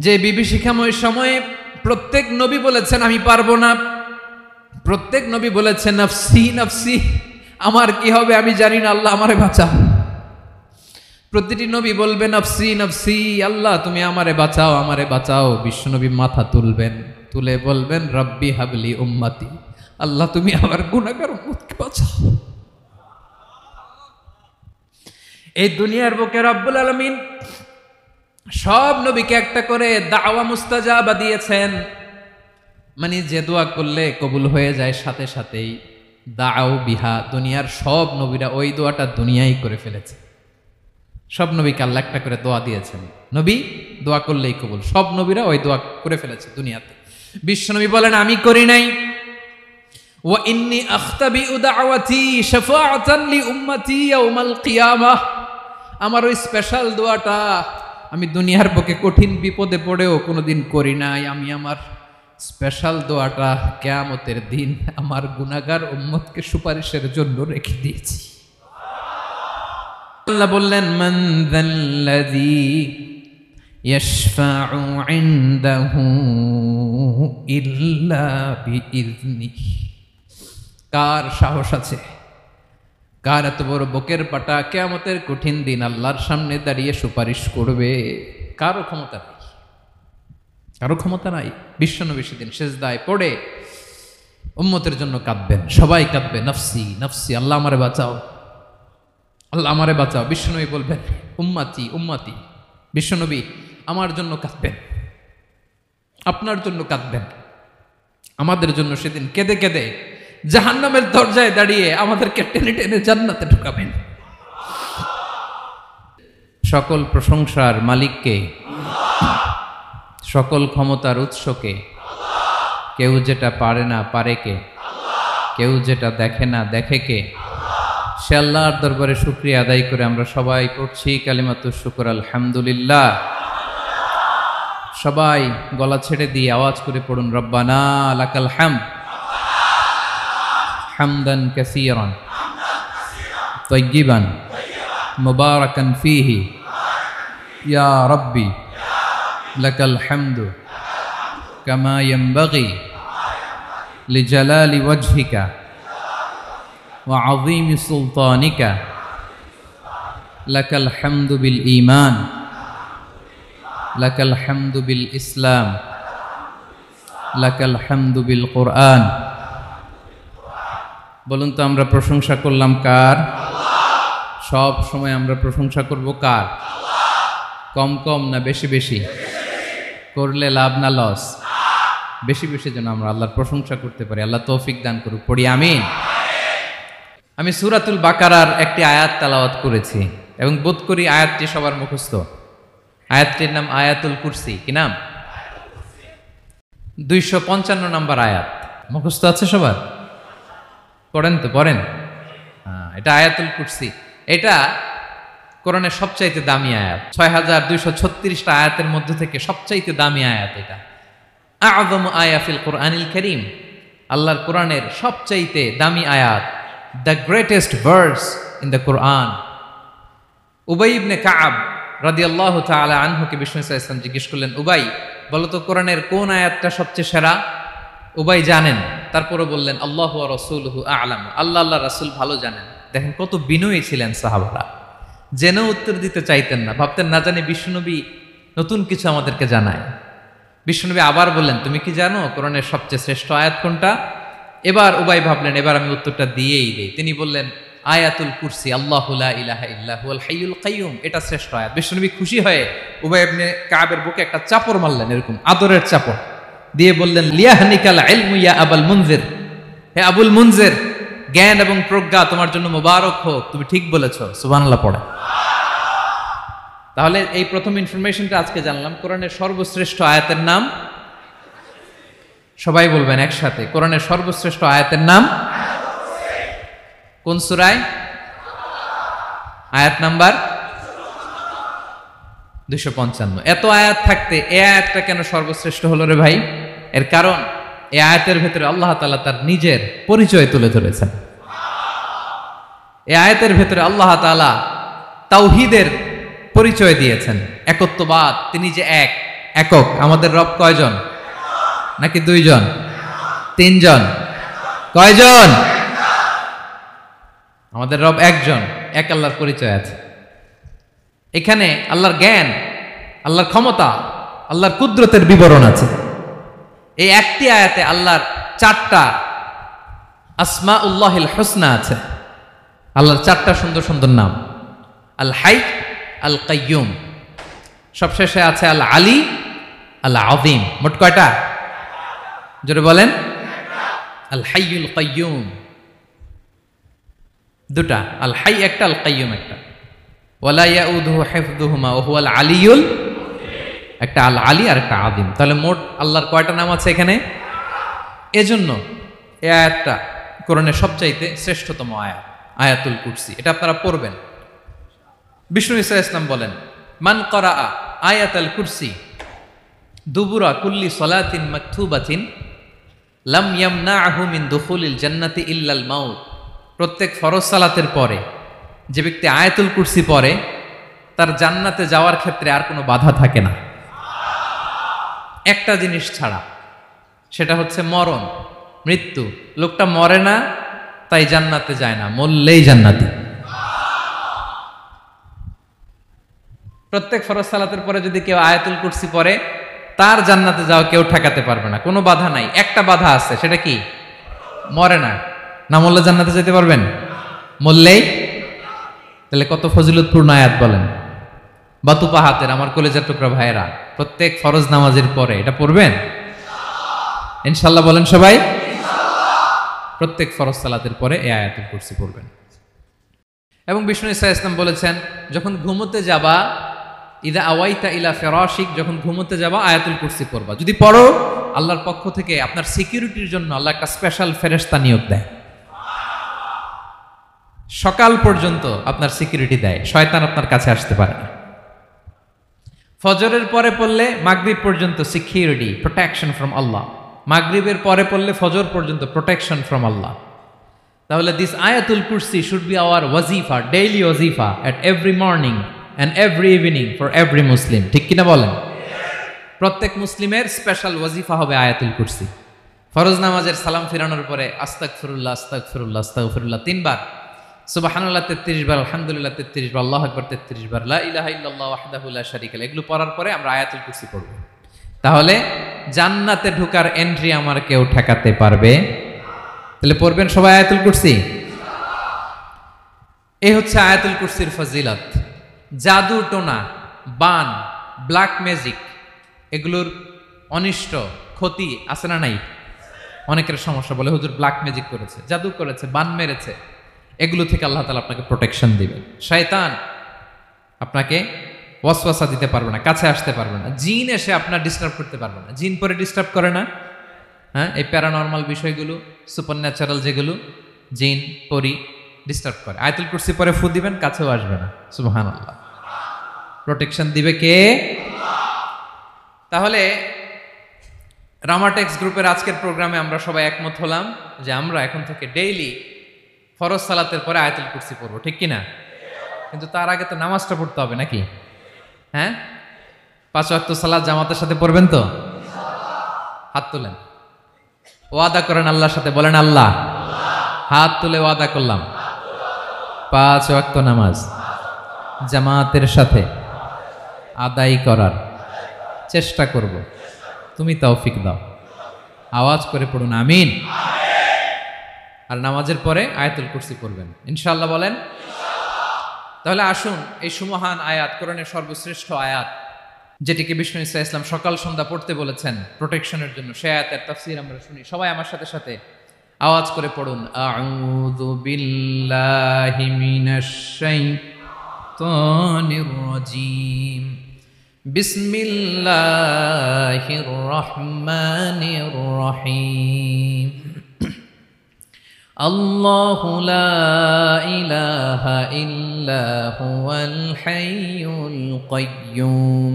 যে বিভীষিকাময় সময়ে প্রত্যেক নবী বলেছেন আমি পারবো না, প্রত্যেক নবী বলেছেন নফসি নফসি, আমার কি হবে আমি জানি না, আল্লাহ আমারে বাঁচাও। প্রতিটি নবী বলবে নফসি নফসি, আল্লাহ তুমি আমারে বাঁচাও আমারে বাঁচাও। বিশ্বনবী মাথা তুলবেন, তুলে বলবেন রব্বি হাবলি উম্মতি, আল্লাহ তুমি আমার গুনাহগার উম্মতকে বাঁচাও। এই দুনিয়ার বুকে রব্বুল আলামিন সব নবীকে একটা করে দাওয়া মুস্তাজাবা দিয়েছেন, মানে যে দোয়া করলে কবুল হয়ে যায় সাথে সাথেই। দাও বিহা, দুনিয়ার সব নবীরা ওই দোয়াটা দুনিয়ায় করে ফেলেছে। সব নবীকে আল্লাহ একটা করে দোয়া দিয়েছেন, নবী দোয়া করলেই কবুল। সব নবীরা ওই দোয়া করে ফেলেছে দুনিয়াতে। বিশ্বনবী বলেন আমি করি নাই। ওয়া ইন্নী আখতাবিউ দাওয়াতি শাফাআতান লি উম্মতি ইয়াউমাল কিয়ামাহ, আমার ওই স্পেশাল দোয়াটা আমি দুনিয়ার বুকে কঠিন বিপদে পড়েও কোনোদিন করি নাই। আমি আমার স্পেশাল দোয়াটা কিয়ামতের দিন আমার গুনাহগার উম্মতকে সুপারিশের জন্য রেখে দিয়েছি। আল্লাহ বললেন মান যাল্লাযী ইয়াশফাউ ইনদাহু ইল্লা বিইযনিহি, কার সাহস আছে, কার এত বড় বুকের পাটা কিয়ামতের কঠিন দিন আল্লাহর সামনে দাঁড়িয়ে সুপারিশ করবে? কারো ক্ষমতা নাই, কারো ক্ষমতা নাই। বিশ্বনবী সেদিন সেজদায় পড়ে উম্মতের জন্য কাঁদবেন, সবাই কাঁদবে নফসি নফসি, আল্লাহ আমারে বাঁচাও আল্লাহ আমারে বাঁচাও। বিশ্বনবী বলবেন উম্মতি উম্মতি, বিশ্বনবী আমার জন্য কাঁদবেন, আপনার জন্য কাঁদবেন, আমাদের জন্য সেদিন কেঁদে কেঁদে জাহান্নামের দরজায় দাঁড়িয়ে আমাদেরকে টেনে টেনে জান্নাতে ঢুকাবেন। সকল প্রশংসার মালিককে, সকল ক্ষমতার উৎসকে, কেউ যেটা পারে না পারে কে, কেউ যেটা দেখে না দেখে কে, সে আল্লাহর দরবারে শুকরিয়া আদায় করে আমরা সবাই পড়ছি কালিমাতুশ শুকর আলহামদুলিল্লাহ। সবাই গলা ছেড়ে দিয়ে আওয়াজ করে পড়ুন রব্বানা লাকাল হামদ হামদান কাসীরান তাইয়িবান মুবারাকান ফীহি ইয়া রাব্বি লাকাল হামদু কামা ইয়ানবাগি লিজালালি ওয়াজহিকা ওয়া আযীমি সুলতানিকা লাকাল হামদু বিল ঈমান লাকাল হামদু বিল ইসলাম লাকাল হামদু বিল কুরআন। বলুন তো আমরা প্রশংসা করলাম কার? সব সময় আমরা প্রশংসা করব কার? কম কম না বেশি বেশি? করলে লাভ না লস? বেশি বেশি যেন আমরা আল্লাহর প্রশংসা করতে পারি। আল্লাহ তৌফিক দান করুক, পড়ি আমিন। আমি সূরাতুল বাকারার একটি আয়াত তেলাওয়াত করেছি এবং বোধ করি আয়াতটি সবার মুখস্থ। আয়াতটির নাম আয়াতুল কুরসি। কি নাম? 255 নম্বর আয়াত। মুখস্থ আছে সবার? পড়েন তো, পড়েন। এটা আয়াতুল কুরসি। এটা কোরআনের সবচাইতে দামি আয়াত। 6236টা আয়াতের মধ্যে থেকে সবচাইতে দামি আয়াত এটা। আযম আয়া ফিল কুরআনিল কারীম, আল্লাহর কোরআনের সবচাইতে দামি আয়াত, the greatest verse in the Quran. Ubay ibn Kab রাদিয়াল্লাহু তাআলা আনহুকে বিষ্ণু সাল্লাল্লাহু আলাইহি ওয়াসাল্লাম জিজ্ঞেস করলেন, উবাই বলো তো কোরআনের কোন আয়াতটা সবচেয়ে সেরা? উবাই জানেন, তারপরে বললেন আল্লাহু ওয়া রাসূলুহু আ'লাম, আল্লাহ আল্লাহ রাসূল ভালো জানেন। দেখেন কত বিনয়ী ছিলেন সাহাবারা, জেনেও উত্তর দিতে চাইতেন না, ভাবতেন না জানি বিশ্বনবী নতুন কিছু আমাদেরকে জানায়। বিশ্বনবী আবার বললেন তুমি কি জানো কোরআনের সবচেয়ে শ্রেষ্ঠ আয়াত কোনটা? এবার উবাই ভাবলেন এবার আমি উত্তরটা দিয়েই দেই। তিনি বললেন আয়াতুল কুরসি, আল্লাহু লা ইলাহা ইল্লা হুয়াল হাইয়ুল কাইয়ুম, এটা শ্রেষ্ঠ আয়াত। বিশ্বনবী খুশি হয়ে উবাই ইবনে কাবের বুকে একটা চাপড় মারলেন, এরকম আদরের চাপড় দিয়ে বললেন লিয়াহনিকাল ইলমু ইয়া আবুল মুনজির, হে আবুল মুনজির জ্ঞান এবং প্রজ্ঞা তোমার জন্য মোবারক হোক, তুমি ঠিক বলেছো। সুবহানাল্লাহ পড়ে। তাহলে এই প্রথম ইনফরমেশনটা আজকে জানলাম, কোরআনের সর্বশ্রেষ্ঠ আয়াতের নাম, সবাই বলবেন একসাথে, কোরআনের সর্বশ্রেষ্ঠ আয়াতের নাম কোন সূরায়? আয়াত নাম্বার 255। এত আয়াত থাকতে এই আয়াতটা কেন সর্বশ্রেষ্ঠ হলো রে ভাই? এর কারণ এই আয়াতের ভেতরে আল্লাহ তাআলা তার নিজের পরিচয় তুলে ধরেছেন। এই আয়াতের ভেতরে আল্লাহ তাআলা তাওহীদের পরিচয় দিয়েছেন, একত্ববাদ, তিনি যে এক একক। আমাদের রব কয়জন? নাকি দুইজন, তিনজন, কয়জন? আমাদের রব একজন, এক আল্লাহর পরিচয় আছে। এখানে আল্লাহর জ্ঞান, আল্লাহর ক্ষমতা, আল্লাহর কুদরতের বিবরণ আছে। এই একটি আয়াতে আল্লাহর 4টা আসমাউল্লাহিল হুসনা আছে। আল্লাহর 4টা সুন্দর সুন্দর নাম, আল হাই, আল কাইয়ুম, সবশেষে আছে আল আলী, আল আযীম। মোট কয়টা? জোরে বলেন। আল হাইয়ুল কাইয়ুম দুটা, আল হাই একটা, আল কাইয়ুম একটা। ওয়ালা ইয়াউদুহু হিফযুহুমা ওয়া হুয়াল আলিয়ুল, একটা আল আলী আর একটা আযীম। তাহলে মোট আল্লাহর কয়টা নাম আছে এখানে? এজন্য এই আয়াতটা কোরআনের সবচাইতে শ্রেষ্ঠতম আয়াত, আয়াতুল কুরসি। এটা আপনারা পড়বেন। বিষ্ণু ঈসা ইসলাম বলেন, মান করা আয়াতুল কুরসি দুবুরা কুল্লি সলাতিন মাকতুবাতিন লাম ইয়ামনাহু মিন দুখুলিল জান্নাতি ইল্লাল মাউত। প্রত্যেক ফরজ সালাতের পরে যে ব্যক্তি আয়াতুল কুরসি পড়ে তার জান্নাতে যাওয়ার ক্ষেত্রে আর কোনো বাধা থাকে না, একটা জিনিস ছাড়া, সেটা হচ্ছে মরণ, মৃত্যু। লোকটা মরে না তাই জান্নাতে যায় না, মরলেই জান্নাতি। প্রত্যেক ফরজ সালাতের পরে যদি কেউ আয়াতুল কুরসি পড়ে তার জান্নাতে যাওয়া কেউ ঠেকাতে পারবে না, কোনো বাধা নাই। একটা বাধা আছে, সেটা কি? মরে না। না মরলে জান্নাতে যেতে পারবেন? মরলেই। তাহলে কত ফজিলতপূর্ণ আয়াত বলেন। বাতুপা হাতের আমার কলেজের টুকরা ভাইয়েরা, প্রত্যেক ফরজ নামাজের পরে এটা পড়বেন ইনশাল্লাহ। বলেন সবাই। প্রত্যেক ফরজ সালাতের পরে এই আয়াতুল কুরসি পড়বেন। এবং বিষ্ণু ঈসা ইসলাম বলেছেন, যখন ঘুমোতে যাবা, ইদা আওয়াইতা ইলা ফিরাশিক, যখন ঘুমোতে যাবা আয়াতুল কুরসি পড়বা। যদি পড়ো, আল্লাহর পক্ষ থেকে আপনার সিকিউরিটির জন্য আল্লাহ একটা স্পেশাল ফেরেশতা নিয়োগ দেয়। সকাল পর্যন্ত আপনার সিকিউরিটি দেয়, শয়তান আপনার কাছে আসতে পারে না। ফজরের পরে পড়লে মাগরিব পর্যন্ত সিকিউরিটি, প্রোটেকশন ফ্রম আল্লাহ। মাগরিবের পরে পড়লে ফজর পর্যন্ত প্রোটেকশন ফ্রম আল্লাহ। তাহলে দিস আয়াতুল কুরসি শুড বি আওয়ার ওয়াজিফা, ডেইলি ওয়াজিফা at every morning and every evening for every Muslim. ঠিক কিনা বলেন? প্রত্যেক মুসলিমের স্পেশাল ওয়াজিফা হবে আয়াতুল কুরসি। ফরজ নামাজের সালাম ফিরানোর পরে আস্তাগফিরুল্লাহ আস্তাগফিরুল্লাহ আস্তাগফিরুল্লাহ 3 বার, সুবহানাল্লাহ 33 বার, আলহামদুলিল্লাহ 33 বার, আল্লাহু আকবার 33 বার, লা ইলাহা ইল্লাল্লাহ ওয়াহদাহু লা শারীকা লাহু, এগুলো পড়ার পরে আমরা আয়াতুল কুরসি পড়ব। তাহলে জান্নাতে ঢোকার এন্ট্রি আমার কেউ ঠেকাতে পারবে। তাহলে পড়বেন সবাই আয়াতুল কুরসি। এই হচ্ছে আয়াতুল কুরসির ফজিলত। জাদু টোনা, বান, ব্ল্যাক ম্যাজিক, এগুলোর অনিষ্ট ক্ষতি আছে না নাই? অনেকের সমস্যা, বলে হুজুর ব্ল্যাক ম্যাজিক করেছে, জাদু করেছে, বান মেরেছে। এগুলো থেকে আল্লাহ তাআলা আপনাকে প্রোটেকশন দিবেন। শয়তান আপনাকে ওয়াসওয়াসা দিতে পারবে না, কাছে আসতে পারবে না। জিন এসে আপনার ডিস্টার্ব করতে পারবে না। জিন পরে ডিস্টার্ব করে না? হ্যাঁ, এই প্যারানর্মাল বিষয়গুলো, সুপারন্যাচারাল যেগুলো, জিন পরি ডিস্টার্ব করে। আয়াতুল কুরসি পরে ফু দিবেন, কাছেও আসবে না। সুবহানাল্লাহ। প্রোটেকশন দিবে কে? তাহলে রামাটেক্স গ্রুপের আজকের প্রোগ্রামে আমরা সবাই একমত হলাম যে আমরা এখন থেকে ডেইলি ফরজ সালাতের পরে আয়াতুল কুরসি পড়বো, ঠিক কিনা? কিন্তু তার আগে তো নামাজটা পড়তে হবে নাকি? হ্যাঁ, 5 ওয়াক্ত সালাত জামাতের সাথে পড়বেন তো? হাত তুলেন, ওয়াদা করেন আল্লাহর সাথে, বলেন আল্লাহ, হাত তুলে ওয়াদা করলাম 5 ওয়াক্ত নামাজ জামাতের সাথে আদায় করার চেষ্টা করব, তুমি তৌফিক দাও। আওয়াজ করে পড়ুন আমিন। আর নামাজের পরে আয়াতুল কুরসি পড়বেন ইনশাআল্লাহ, বলেন। তাহলে আসুন এই সুমহান আয়াত, কোরআনের সর্বশ্রেষ্ঠ আয়াত, যেটিকে বিষ্ণু ঈসা ইসলাম সকাল সন্ধ্যা পড়তে বলেছেন প্রোটেকশনের জন্য, সে আয়াতের তাফসীর আমরা শুনি। সবাই আমার সাথে সাথে আওয়াজ করে পড়ুন, আউযু বিল্লাহি মিনাশ শাইতানির রাজীম, বিসমিল্লাহির রহমানির রহিম। আল্লাহু লা ইলাহা ইল্লা হুয়াল হাইয়ুল কাইয়্যুম,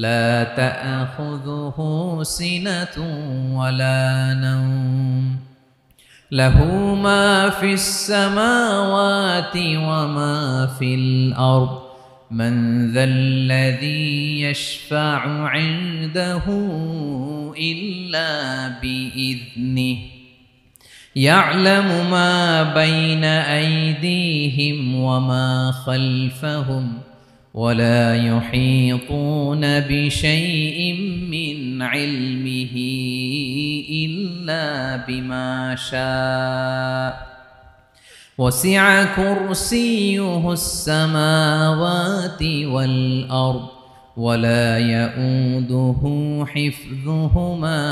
লা তা'খুযুহু সিনাতুন ওয়ালা নাওম, লাহু মা ফিস সামাওয়াতি ওয়া মা ফিল আরদ, মান যাল্লাযী ইয়াশফা'ু 'ইনদাহু ইল্লা বিইذনিহি ইয়া'লামু মা বাইনা আইদিহিম ওয়া মা খালফাহুম ولا يحيطون بشيء من علمه إلا بما شاء وسع كرسيه السماوات والأرض ولا يؤوده حفظهما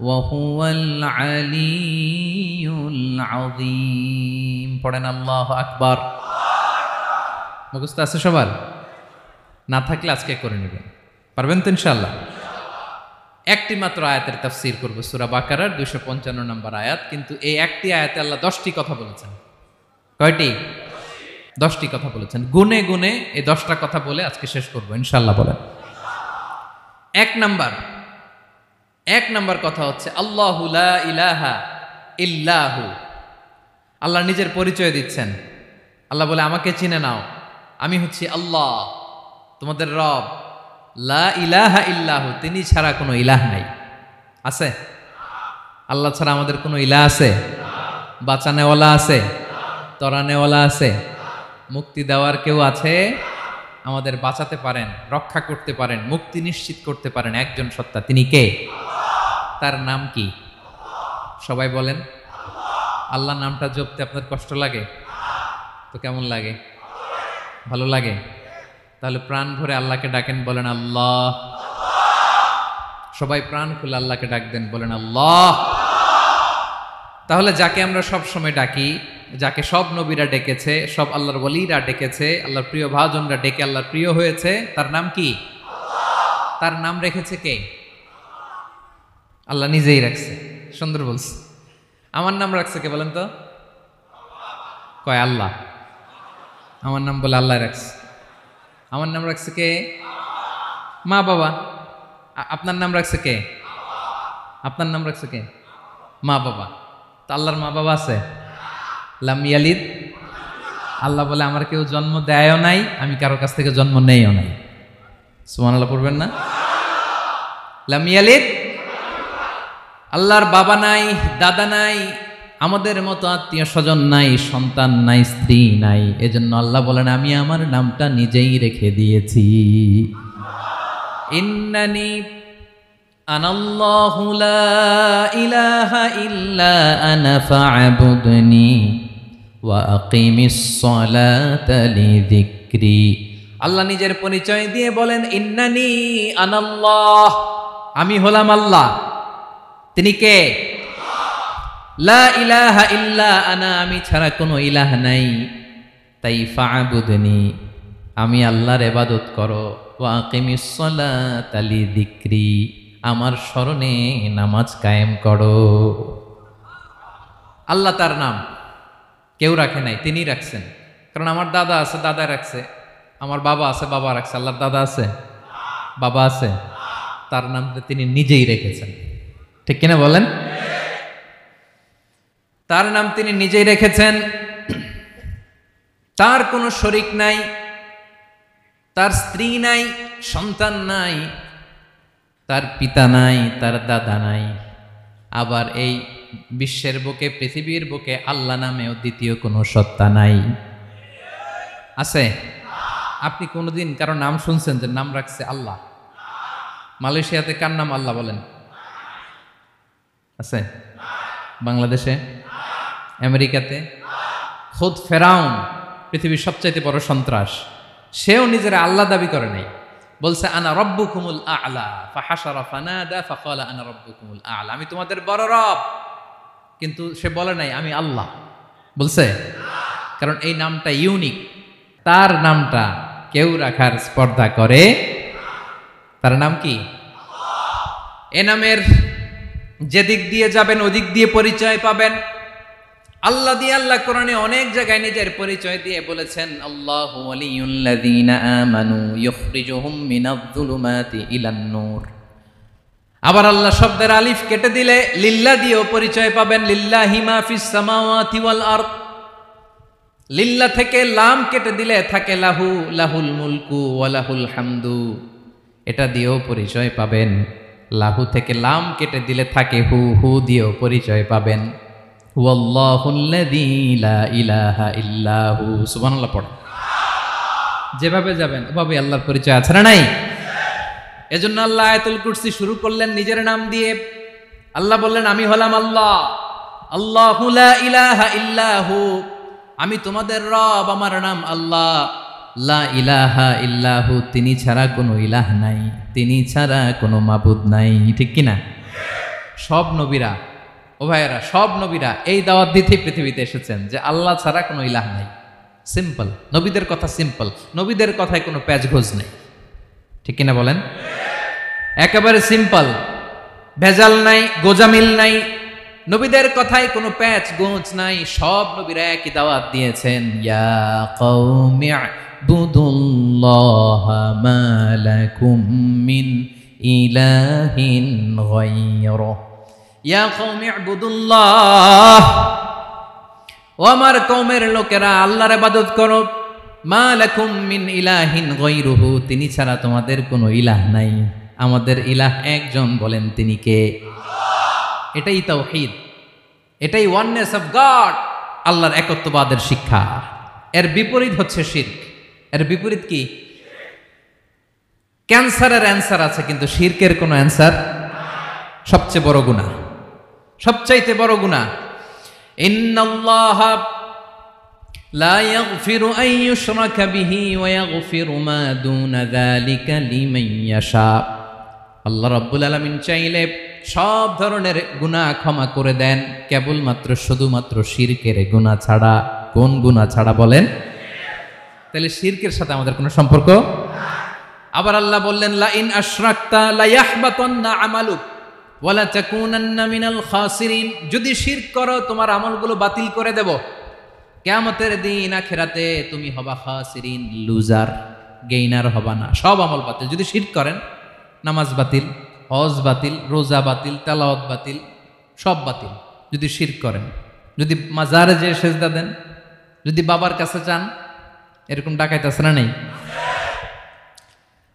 وهو العلي العظيم পড়েন আল্লাহু আকবার। মুখস্থ আছে সবার? না থাকলে আজকে করে নেবেন, পারবেন তো ইনশাআল্লাহ। একটি মাত্র আয়াতের তাফসীর করব, সূরা বাকারার 255 নম্বর আয়াত। কিন্তু এই একটি আয়াতে আল্লাহ 10টি কথা বলেছেন। কয়টি? 10টি কথা বলেছেন। গুনে গুনে এই 10টা কথা বলে আজকে শেষ করব ইনশাআল্লাহ। বলেন এক নাম্বার কথা হচ্ছে আল্লাহু লা ইলাহা ইল্লাহু। আল্লাহ নিজের পরিচয় দিচ্ছেন। আল্লাহ বলে আমাকে চিনে নাও, আমি হচ্ছি আল্লাহ তোমাদের রব। লা ইলাহা ইল্লাহু, তিনি ছাড়া কোনো ইলাহ নাই। আছে? আল্লাহ ছাড়া আমাদের কোনো ইলাহ আছে? বাঁচানেওয়ালা আছে? তরানেওয়ালা আছে? মুক্তি দেওয়ার কেউ আছে? আমাদের বাঁচাতে পারেন, রক্ষা করতে পারেন, মুক্তি নিশ্চিত করতে পারেন একজন সত্তা। তিনি কে? তার নাম কি? সবাই বলেন। আল্লাহ নামটা জপতে আপনার কষ্ট লাগে তো কেমন লাগে? ভালো লাগে? তাহলে প্রাণ ভরে আল্লাহকে ডাকেন, বলেন আল্লাহ। সবাই প্রাণ খুলে আল্লাহকে ডাক দেন, বলেন আল্লাহ। তাহলে যাকে আমরা সব সময় ডাকি, যাকে সব নবীরা ডেকেছে, সব আল্লাহর ওলিরা ডেকেছে, আল্লাহর প্রিয় ভাজনরা ডেকে আল্লাহর প্রিয় হয়েছে, তার নাম কি? তার নাম রেখেছে কে? আল্লাহ নিজেই রাখছে। সুন্দর বলছে। আমার নাম রাখছে কে বলেন তো? কয় আল্লাহ। আমার নাম বলে আল্লাহ রাখছে। আমার নাম রাখছে কে? মা বাবা। আপনার নাম রাখছে কে? আপনার নাম রাখছে কে? মা বাবা। তো আল্লাহর মা বাবা আছে? লাম ইয়ালিদ। আল্লাহ বলে আমার কেউ জন্ম দেয়ও নাই, আমি কারো কাছ থেকে জন্ম নেইও নাই। সুবহানাল্লাহ পড়বেন না? লাম ইয়ালিদ। আল্লাহর বাবা নাই, দাদা নাই, আমাদের মতো আত্মীয় স্বজন নাই, সন্তান নাই, স্ত্রী নাই। এজন্য আল্লাহ বলেন আমি আমার নামটা নিজেই রেখে দিয়েছি। ইন্নানি আনাল্লাহু লা ইলাহা ইল্লা আনা ফা'বুদনি ওয়া আকিমিস সালাতা লিযিকরি। আল্লাহ নিজের পরিচয় দিয়ে বলেন ইন্নানি আনাল্লাহ, আমি হলাম আল্লাহ। তিনি কে? লা ইলাহা ইল্লা আনা, আমি ছাড়া কোনো ইলাহ নাই। তাই ফা'বুদনি, আমি আল্লাহর ইবাদত করো। ওয়া আকিমিস সালাতা লিযিকরি, আমার স্মরণে নামাজ কায়েম করো। আল্লাহ তার নাম কেউ রাখে নাই, তিনি রাখছেন। কারণ আমার দাদা আছে, দাদা রাখছে। আমার বাবা আছে, বাবা রাখছে। আল্লাহর দাদা আছে? বাবা আছে? তার নাম তিনি নিজেই রেখেছেন। ঠিক কিনা বলেন? তার নাম তিনি নিজেই রেখেছেন। তার কোনো শরীক নাই, তার স্ত্রী নাই, সন্তান নাই, তার পিতা নাই, তার দাদা নাই। আবার এই বিশ্বের বুকে, পৃথিবীর বুকে আল্লাহ নামেও দ্বিতীয় কোনো সত্তা নাই। আছে? আপনি কোনোদিন কারো নাম শুনছেন যে নাম রাখছে আল্লাহ? মালয়েশিয়াতে কার নাম আল্লাহ বলেন? আছে? বাংলাদেশে? আমেরিকাতে? খুদ ফেরাউন, পৃথিবীর সবচাইতে বড় সন্ত্রাস, সেও নিজের আল্লাহ দাবি করে নাই। বলছে আনা রব্বুকুমুল আ'লা, ফাহাশারা ফানাদা ফাকালা আনা রব্বুকুমুল আ'লা, আমি তোমাদের বড় রব। কিন্তু সে বলে নাই আমি আল্লাহ। বলছে? কারণ এই নামটা ইউনিক। তার নামটা কেউ রাখার স্পর্ধা করে। তার নাম কি? এ নামের যেদিক দিয়ে যাবেন ওদিক দিয়ে পরিচয় পাবেন। আল্লাহ দিয়ে আল্লাহ কোরআনে অনেক জায়গায় নিজের পরিচয় দিয়ে বলেছেন আল্লাহু ওয়ালিয়ুল্লাযীনা আমানু ইউখরিজুহুম মিনায-যুলুমাতি ইলান-নূর। আবার আল্লাহ শব্দের আলিফ কেটে দিলে লিল্লাহ দিয়েও পরিচয় পাবেন। লিল্লাহি মা ফিস সামাওয়াতি ওয়াল আরদ, লিল্লাহ থেকে লাম কেটে দিলে থাকে লাহু, লাহুল মুলকু ওয়া লাহুল হামদু। এটা দিয়েও পরিচয় পাবেন। লাহু থেকে লাম কেটে দিলে থাকে হু, হু দিয়েও পরিচয় পাবেন। হুয়াল্লাহুল্লাযী লা ইলাহা ইল্লাহু। সুবহানাল্লাহ পড়েন। যেভাবে যাবেন ওভাবে আল্লাহর পরিচয় আছে না নাই? এজন্য আল্লাহ আয়াতুল কুরসি শুরু করলেন নিজের নাম দিয়ে। আল্লাহ বললেন, আমি হলাম আল্লাহ, আল্লাহু লা ইলাহা ইল্লাহু, আমি তোমাদের রব, আমার নাম আল্লাহ। লা ইলাহা ইল্লাহু, তিনি ছাড়া কোনো ইলাহ নাই, তিনি ছাড়া কোনো মাবুদ নাই। ঠিক কিনা? সব নবীরা, ও ভাইয়েরা, সব নবীরা এই দাওয়াত দিতে পৃথিবীতে এসেছেন যে আল্লাহ ছাড়া কোনো ইলাহ নাই। সিম্পল, নবীদের কথা সিম্পল, নবীদের কথায় কোনো প্যাচঘোষ নেই। ঠিক কিনা বলেন? একেবারে সিম্পল, ভেজাল নাই, গোজামিল নাই, নবীদের কথায় কোনো প্যাচ গোঁচ নাই। সব নবীরা একই দাওয়াত দিয়েছেন, ইয়া কওমি ইবুদুল্লাহা মা লাকুম মিন ইলাহিন গায়রুহু। ইয়া কওমি ইবুদুল্লাহ, ও আমার কওমের লোকেরা, আল্লাহর ইবাদত করো। মা লাকুম মিন ইলাহিন গায়রুহু, তিনি ছাড়া তোমাদের কোনো ইলাহ নাই। আমাদের ইলাহ একজন, বলেন তিনি কে? এটাই তাওহীদ, এটাই ওয়াননেস অফ গড, আল্লাহর একত্ববাদের শিক্ষা। এর বিপরীত হচ্ছে শিরক। এর বিপরীত কি? ক্যান্সারের অ্যান্সার আছে, কিন্তু শিরকের কোনো অ্যান্সার। সবচেয়ে বড় গুনাহ, সবচাইতে বড় গুনাহ। ইন্নাল্লাহা লা ইয়াগফিরু আন ইউশরাকা বিহি ওয়া ইয়াগফিরু মা দুনা যালিকা লিমান ইয়াশা। আল্লাহ রাব্বুল আলামিন চাইলে সব ধরনের গুনাহ ক্ষমা করে দেন, কেবলমাত্র শুধুমাত্র শিরকের গুনাহ ছাড়া। কোন গুনাহ ছাড়া বলেন? তাহলে শিরকের সাথে আমাদের কোনো সম্পর্ক। আবার আল্লাহ বললেন, লা ইন আশরাকতা লা ইয়াহবাতান্না আমালুক ওয়া লা তাকুনান্না মিনাল খাসিরিন। যদি শিরক করো তোমার আমলগুলো বাতিল করে দেব, কিয়ামতের দিন আখিরাতে তুমি হবা খাসিরিন, লুজার, গেইনার হবা না। সব আমল বাতিল যদি শিরক করেন। নামাজ বাতিল, হজ বাতিল, রোজা বাতিল, তেলাওয়াত বাতিল, সব বাতিল যদি শিরক করেন। যদি মাজারে যে সেজদা দেন, যদি বাবার কাছে চান, এরকম ডাকাইত আছে না নেই?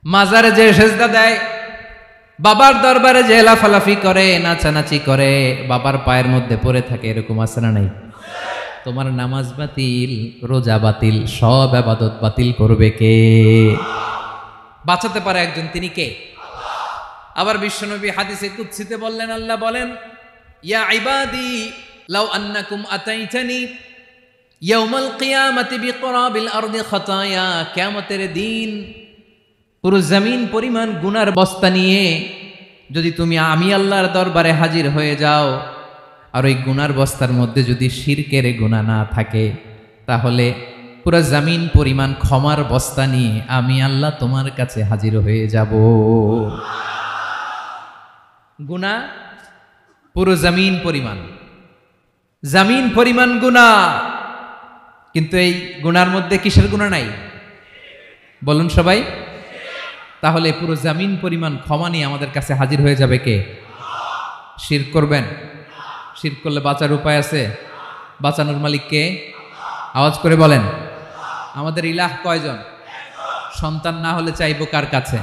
মাজারে যে সেজদা দেয়, বাবার দরবারে যে লাফালাফি করে, নাচানাচি করে, বাবার পায়ের মধ্যে পড়ে থাকে, এরকম আছে না নাই? তোমার নামাজ বাতিল, রোজা বাতিল, সব ইবাদত বাতিল করবে কে? বাঁচাতে পারে একজন, তিনি কে? আবার বিশ্বনবী হাদিসে কুদসিতে বললেন, আল্লাহ বলেন, ইয়া ইবাদি লাউ আন্নাকুম আতাইতানি ইয়াউমাল কিয়ামাতি বিকরাবিল আরদি খাতায়া। কিয়ামতের দিন পুরো জমিন পরিমাণ গুনার বস্তা নিয়ে যদি তুমি আমি আল্লাহর দরবারে হাজির হয়ে যাও, আর ওই গুনার বস্তার মধ্যে যদি শিরকের গুনাহ না থাকে, তাহলে পুরো জমিন পরিমাণ ক্ষমার বস্তা নিয়ে আমি আল্লাহ তোমার কাছে হাজির হয়ে যাব। গুনাহ পুরো জমিন পরিমাণ, জমিন পরিমাণ গুনাহ। কিন্তু এই গুনার মধ্যে কিসের গুনাহ নাই? বলুন সবাই। তাহলে পুরো জমিন পরিমাণ ক্ষমা নিয়ে আমাদের কাছে হাজির হয়ে যাবে কে? শিরক করবেন? শিরক করলে বাঁচার উপায় আছে? বাঁচানোর মালিক কে? আওয়াজ করে বলেন। আমাদের ইলাহ কয়জন? সন্তান না হলে চাইবো কার কাছে?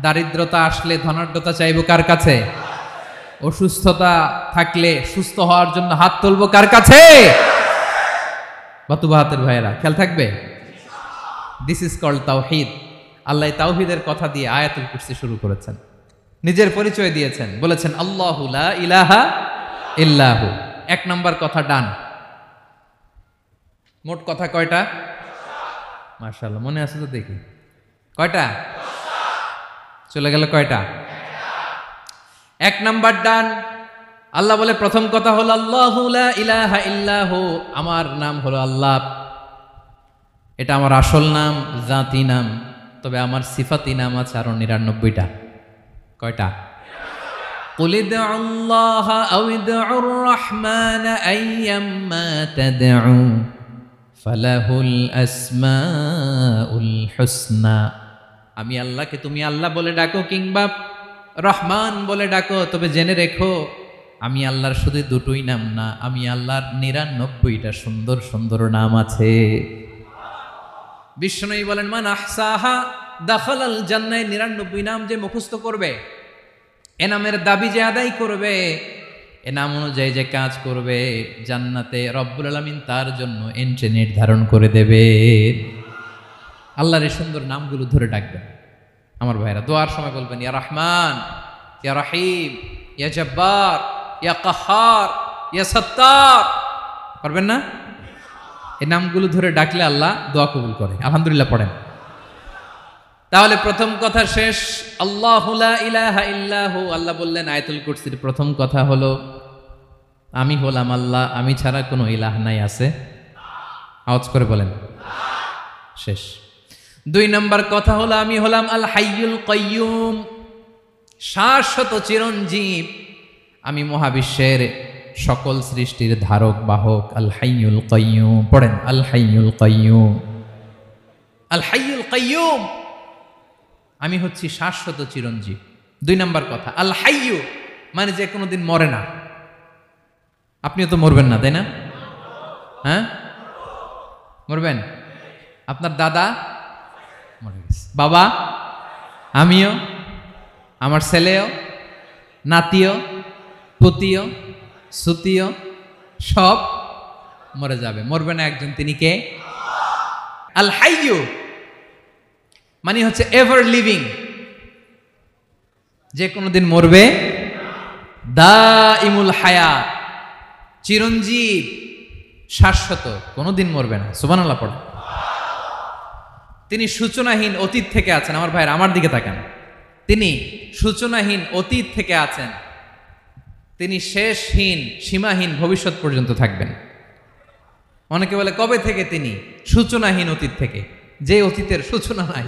দারিদ্রতা আসলে ধনাঢ্যতা চাইবো কার কাছে? অসুস্থতা থাকলে সুস্থ হওয়ার জন্য হাত তুলবো কার কাছে? বাতুবা হাতের ভাইয়েরা, খেয়াল থাকবে। দিস ইজ কল্ড তাওহীদ। আল্লাহ তাওহীদের কথা দিয়ে আয়াতুল কুরসি শুরু করেছেন, নিজের পরিচয় দিয়েছেন, বলেছেন আল্লাহু লা ইলাহা ইল্লাহু। এক নম্বর কথা ডান। মোট কথা কয়টা? মাশাআল্লাহ, মনে আছে তো দেখি। কয়টা? চলে গেল কয়টা? এক নাম্বার ডান। আল্লাহ বলে প্রথম কথা হলো আল্লাহু লা ইলাহা ইল্লাহু, আমার নাম হলো আল্লাহ। এটা আমার আসল নাম, জাতি নাম। তবে আমার সিফাতি নাম আছে আরো ৯৯টা। কয়টা? কুল ইদউল্লাহা আও ইদউর রাহমান আইয়াম্মা তাদউ ফালাহুল আসমাউল হুসনা। আমি আল্লাহকে তুমি আল্লাহ বলে ডাকো কিংবা রহমান বলে ডাকো, তবে জেনে রেখো আমি আল্লাহর শুধু দুটোই নাম না, আমি আল্লাহর 99টা সুন্দর সুন্দর নাম আছে। বিষ্ণুই বলেন, মান আহসাহা দাখালাল জান্নাহ। 99 নাম যে মুখস্থ করবে, এ নামের দাবি যে আদায় করবে, এ নাম অনুযায়ী যে কাজ করবে, জান্নাতে রব্বুল আলামিন তার জন্য এন্ট্রি নির্ধারণ করে দেবে। আল্লাহর এই সুন্দর নামগুলো ধরে ডাকবেন। আমার ভাইরা দোয়ার সময় বলবেন, ইয়া রহমান, ইয়া রহিম, ইয়া জব্বার, ইয়া কাহার, ইয়া সত্তার। পারবেন না? এই নামগুলো ধরে ডাকলে আল্লাহ দোয়া কবুল করে। আলহামদুলিল্লাহ পড়েন। তাহলে প্রথম কথা শেষ। আল্লাহু লা ইলাহা ইল্লাহু। আল্লাহ বললেন আয়াতুল কুরসির প্রথম কথা হলো আমি হলাম আল্লাহ, আমি ছাড়া কোনো ইলাহ নাই। আছে? আওয়াজ করে বলেন। শেষ। 2 নম্বর কথা হলো আমি হলাম আল হাইয়ুল কাইয়ুম, শাশ্বত চিরঞ্জীব। আমি মহাবিশ্বের সকল সৃষ্টির ধারক বাহক। আল হাইয়ুল কাইয়ুম। পড়েন, আল হাইয়ুল কাইয়ুম, আল হাইয়ুল কাইয়ুম। আমি হচ্ছি শাশ্বত চিরঞ্জীব। 2 নম্বর কথা, আল হাইয়ু মানে যে কোনোদিন মরে না। আপনিও তো মরবেন না, তাই না? হ্যাঁ, মরবেন। আপনার দাদা মরে গেছে, বাবা, আমিও, আমার ছেলেও, নাতিও, পুতিও, সুতিও সব মরে যাবে। মরবে না একজন, তিনি কে? আল হাইয়ু মানে হচ্ছে এভার লিভিং, যে কোনোদিন মরবে। দাইমুল হায়াত, চিরঞ্জীব, শাশ্বত, কোনোদিন মরবে না। সুবহানাল্লাহ পড়ে। তিনি সূচনাহীন অতীত থেকে আছেন। আমার ভাইয়ের আমার দিকে তাকান। তিনি সূচনাহীন অতীত থেকে আছেন। তিনি শেষহীন সীমাহীন ভবিষ্যৎ পর্যন্ত থাকবেন। অনেকে বলে কবে থেকে? তিনি সূচনাহীন অতীত থেকে, যে অতীতের সূচনা নাই।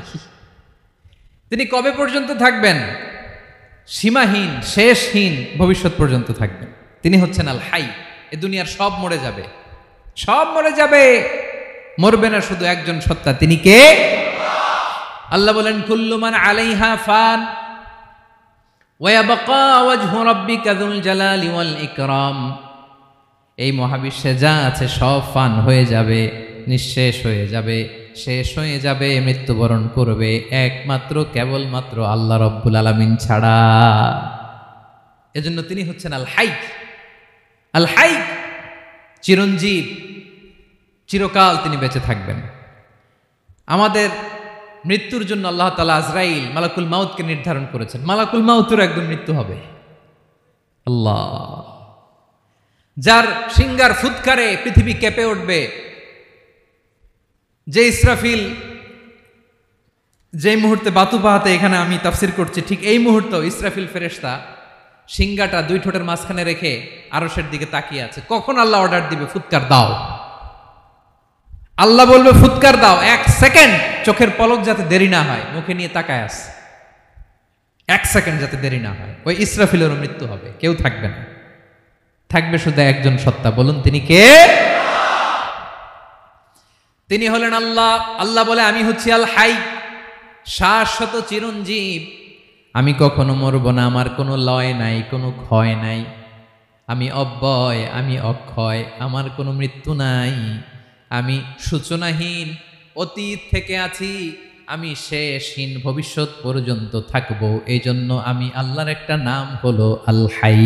তিনি কবে পর্যন্ত থাকবেন? সীমাহীন শেষহীন ভবিষ্যৎ পর্যন্ত থাকবেন। তিনি হচ্ছেন আল হাই। এ দুনিয়ার সব মরে যাবে, সব মরে যাবে, মরবে না শুধু একজন সত্তা। তিনি কে? আল্লাহ বলেন, কুল্লু মান আলাইহা ফান ওয়া ইয়াবকা ওয়াজহু রাব্বিকা যুল জালালি ওয়াল ইকরাম। এই মহাবিশ্বে যা আছে সব ফান হয়ে যাবে, নিঃশেষ হয়ে যাবে, শেষ হয়ে যাবে, মৃত্যুবরণ করবে একমাত্র কেবলমাত্র আল্লাহ রব্বুল আলামিন ছাড়া। এজন্য তিনি হচ্ছেন আল হাই। আল হাই চিরঞ্জীব, চিরকাল তিনি বেঁচে থাকবেন। আমাদের মৃত্যুর জন্য আল্লাহ তাআলা আজরাইল মালাকুল মাউতকে নির্ধারণ করেছেন। মালাকুল মাউতের একদম মৃত্যু হবে। আল্লাহ, যার সিংগার ফুৎকারে পৃথিবী কেঁপে উঠবে, যে ইসরাফিল যে মুহূর্তে বাতু পাহাতে এখানে আমি তাফসির করছি, ঠিক এই মুহূর্তে ইসরাফিল ফেরেশতা সিংগাটা 2 ঠোঁটের মাঝখানে রেখে আরশের দিকে তাকিয়ে আছে। কখন আল্লাহ অর্ডার দিবে ফুৎকার দাও, আল্লাহ বলবে ফুৎকার দাও, 1 সেকেন্ড চোখের পলক যাতে দেরি না হয়, মুখে নিয়ে তাকায় আছে, 1 সেকেন্ড যাতে দেরি না হয়। ওই ইসরাফিলেরও মৃত্যু হবে, কেউ থাকবে না, থাকবে শুধু একজন সত্তা। বলুন তিনি কে? তিনি হলেন আল্লাহ। আল্লাহ বলে আমি হচ্ছি আল হাই, শাশ্বত চিরঞ্জীব। আমি কখনো মরব না, আমার কোনো লয় নাই, কোনো ক্ষয় নাই। আমি অব্যয়, আমি অক্ষয়, আমার কোনো মৃত্যু নাই। আমি সূচনাহীন অতীত থেকে আছি, আমি শেষহীন ভবিষ্যৎ পর্যন্ত থাকবো। এই জন্য আমি আল্লাহর একটা নাম হলো আল হাই।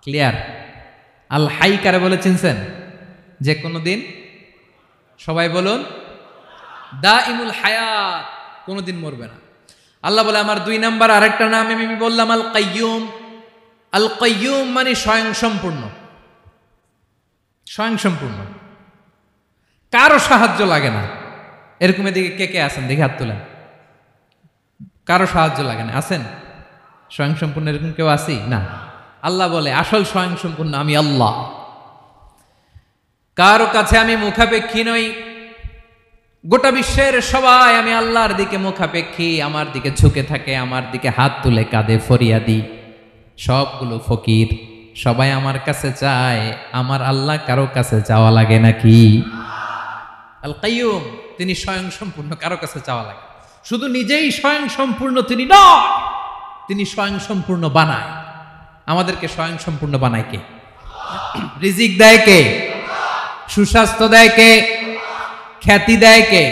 ক্লিয়ার? আল হাই কারে বলে চিনছেন? যে কোনো দিন, সবাই বলুন, দাইমুল হায়াত, কোনোদিন মরবে না। আল্লাহ বলে আমার 2 নাম্বার আরেকটা নাম আমি বললাম আল কাইয়ুম। আল কাইয়ুম মানে স্বয়ং সম্পূর্ণ, স্বয়ং সম্পূর্ণ, কারো সাহায্য লাগে না। এরকম এদিকে কে কে আছেন দেখি হাত তোলেন। কারো সাহায্য লাগে না, আছেন? স্বয়ং সম্পূর্ণ এরকম কেউ আছি না? আল্লাহ বলে আসল স্বয়ং সম্পূর্ণ আমি আল্লাহ। কারো কাছে আমি মুখাপেক্ষী নই। গোটা বিশ্বের সবাই আমি আল্লাহর দিকে মুখাপেক্ষী, আমার দিকে ঝুঁকে থাকে, আমার দিকে হাত তুলে কাঁধে ফরিয়াদি। সবগুলো ফকির, সবাই আমার কাছে চায়। আমার আল্লাহ কারো কাছে চাওয়া লাগে নাকি? আল কাইয়ুম, তিনি স্বয়ং সম্পূর্ণ, কারো কাছে চাওয়া লাগে। শুধু নিজেই স্বয়ং সম্পূর্ণ তিনি নয়, তিনি স্বয়ং সম্পূর্ণ বানায়। আমাদেরকে স্বয়ংসম্পূর্ণ বানায় কে? রিজিক দেয় কে? সুস্বাস্থ্য দেয় কে? খ্যাতি দেয় কে?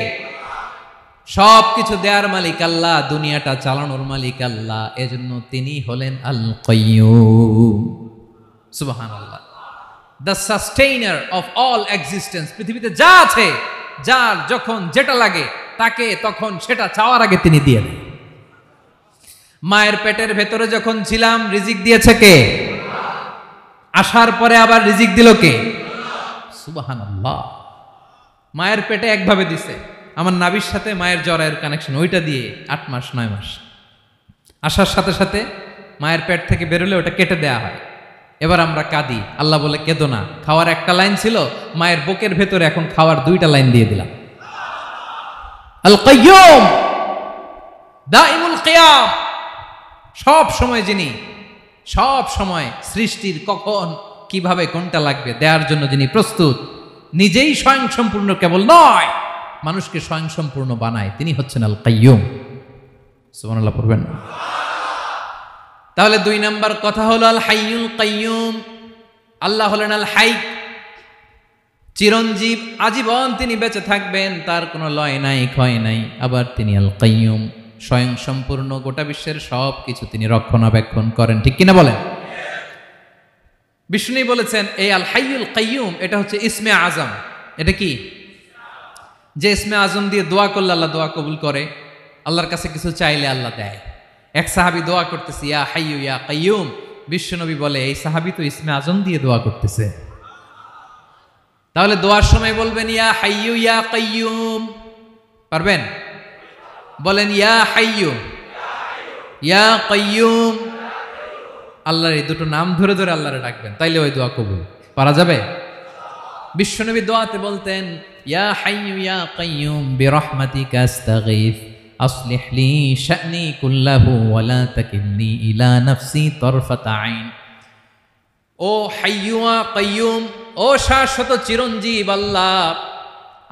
সব কিছু দেওয়ার মালিক আল্লাহ, দুনিয়াটা চালানোর মালিক আল্লাহ। এজন্য তিনি হলেন আল কাইয়ুম। সুবহানাল্লাহ। The sustainer of all existence. পৃথিবীতে যা আছে, যার যখন যেটা লাগে তাকে তখন সেটা চাওয়ার আগে তিনি দিয়ে দেন। মায়ের পেটের ভেতরে যখন ছিলাম রিজিক দিয়েছে কে? আসার পরে আবার রিজিক দিল কে? সুবহানাল্লাহ। মায়ের পেটে একভাবে দিছে, আমার নাভির সাথে মায়ের জরায়ের কানেকশন, ওইটা দিয়ে 8 মাস 9 মাস আসার সাথে সাথে মায়ের পেট থেকে বেরোলে ওটা কেটে দেয়া হয়। এবার আমরা কাঁদি, আল্লাহ বলে কেঁদো না, খাওয়ার একটা লাইন ছিল, মায়ের বুকের ভেতরে এখন খাওয়ার 2টা লাইন দিয়ে দিলাম। আল কাইয়ুম, দাইমুল কিয়াম, সব সময় যিনি, সব সময় সৃষ্টির কখন কিভাবে কোনটা লাগবে দেওয়ার জন্য যিনি প্রস্তুত, নিজেই স্বয়ংসম্পূর্ণ কেবল নয়, মানুষকে স্বয়ংসম্পূর্ণ বানায়, তিনি হচ্ছেন আল কাইয়ুম। সুবহানাল্লাহ পড়বেন। তাহলে 2 নাম্বার কথা হলো আল হাইয়ুল কাইয়ুম। আল্লাহ হলেন আল হাই, চিরঞ্জীব, আজীবন তিনি বেঁচে থাকবেন, তার কোনো লয় নাই ক্ষয় নাই। আবার তিনি আল কাইয়ুম, স্বয়ংসম্পূর্ণ, গোটা বিশ্বের সব কিছু তিনি রক্ষণাবেক্ষণ করেন, ঠিক কিনা বলেন? বিষ্ণু বলেছেন এই আল হাইয়ুল কাইয়ুম এটা হচ্ছে ইসমে আজম। এটা কি? যে ইসমে আজম দিয়ে দোয়া করলে আল্লাহ দোয়া কবুল করে, আল্লাহর কাছে কিছু চাইলে আল্লাহ দেয়। এক সাহাবী দোয়া করতেছে ইয়া হাইয়ু ইয়া কাইয়ুম, বিশ্বনবী বলে এই সাহাবী তো ইসমে আজম দিয়ে দোয়া করতেছে। তাহলে দোয়ার সময় বলবেন ইয়া হাইয়ু ইয়া কাইয়ুম, পারবেন? বলেন ইয়া হাইয়ু ইয়া কাইয়ুম। আল্লাহর এই দুটো নাম ধরে ধরে আল্লাহরে ডাকবেন, তাইলে ওই দোয়া কবুল। পারা যাবে? বিশ্বনবী দোয়াতে বলতেন ইয়া হাইয়ু ইয়া কাইয়ুম বিরহমাতিকা আস্তাগীথ আসলিহ লি শা'নি কুল্লাহু ওয়া লা তাকিলনি ইলা নাফসি তারফাতা আইন। ও হাইয়ু ওয়া কাইয়ুম, ও শাশ্বত চিরঞ্জীব আল্লাহ,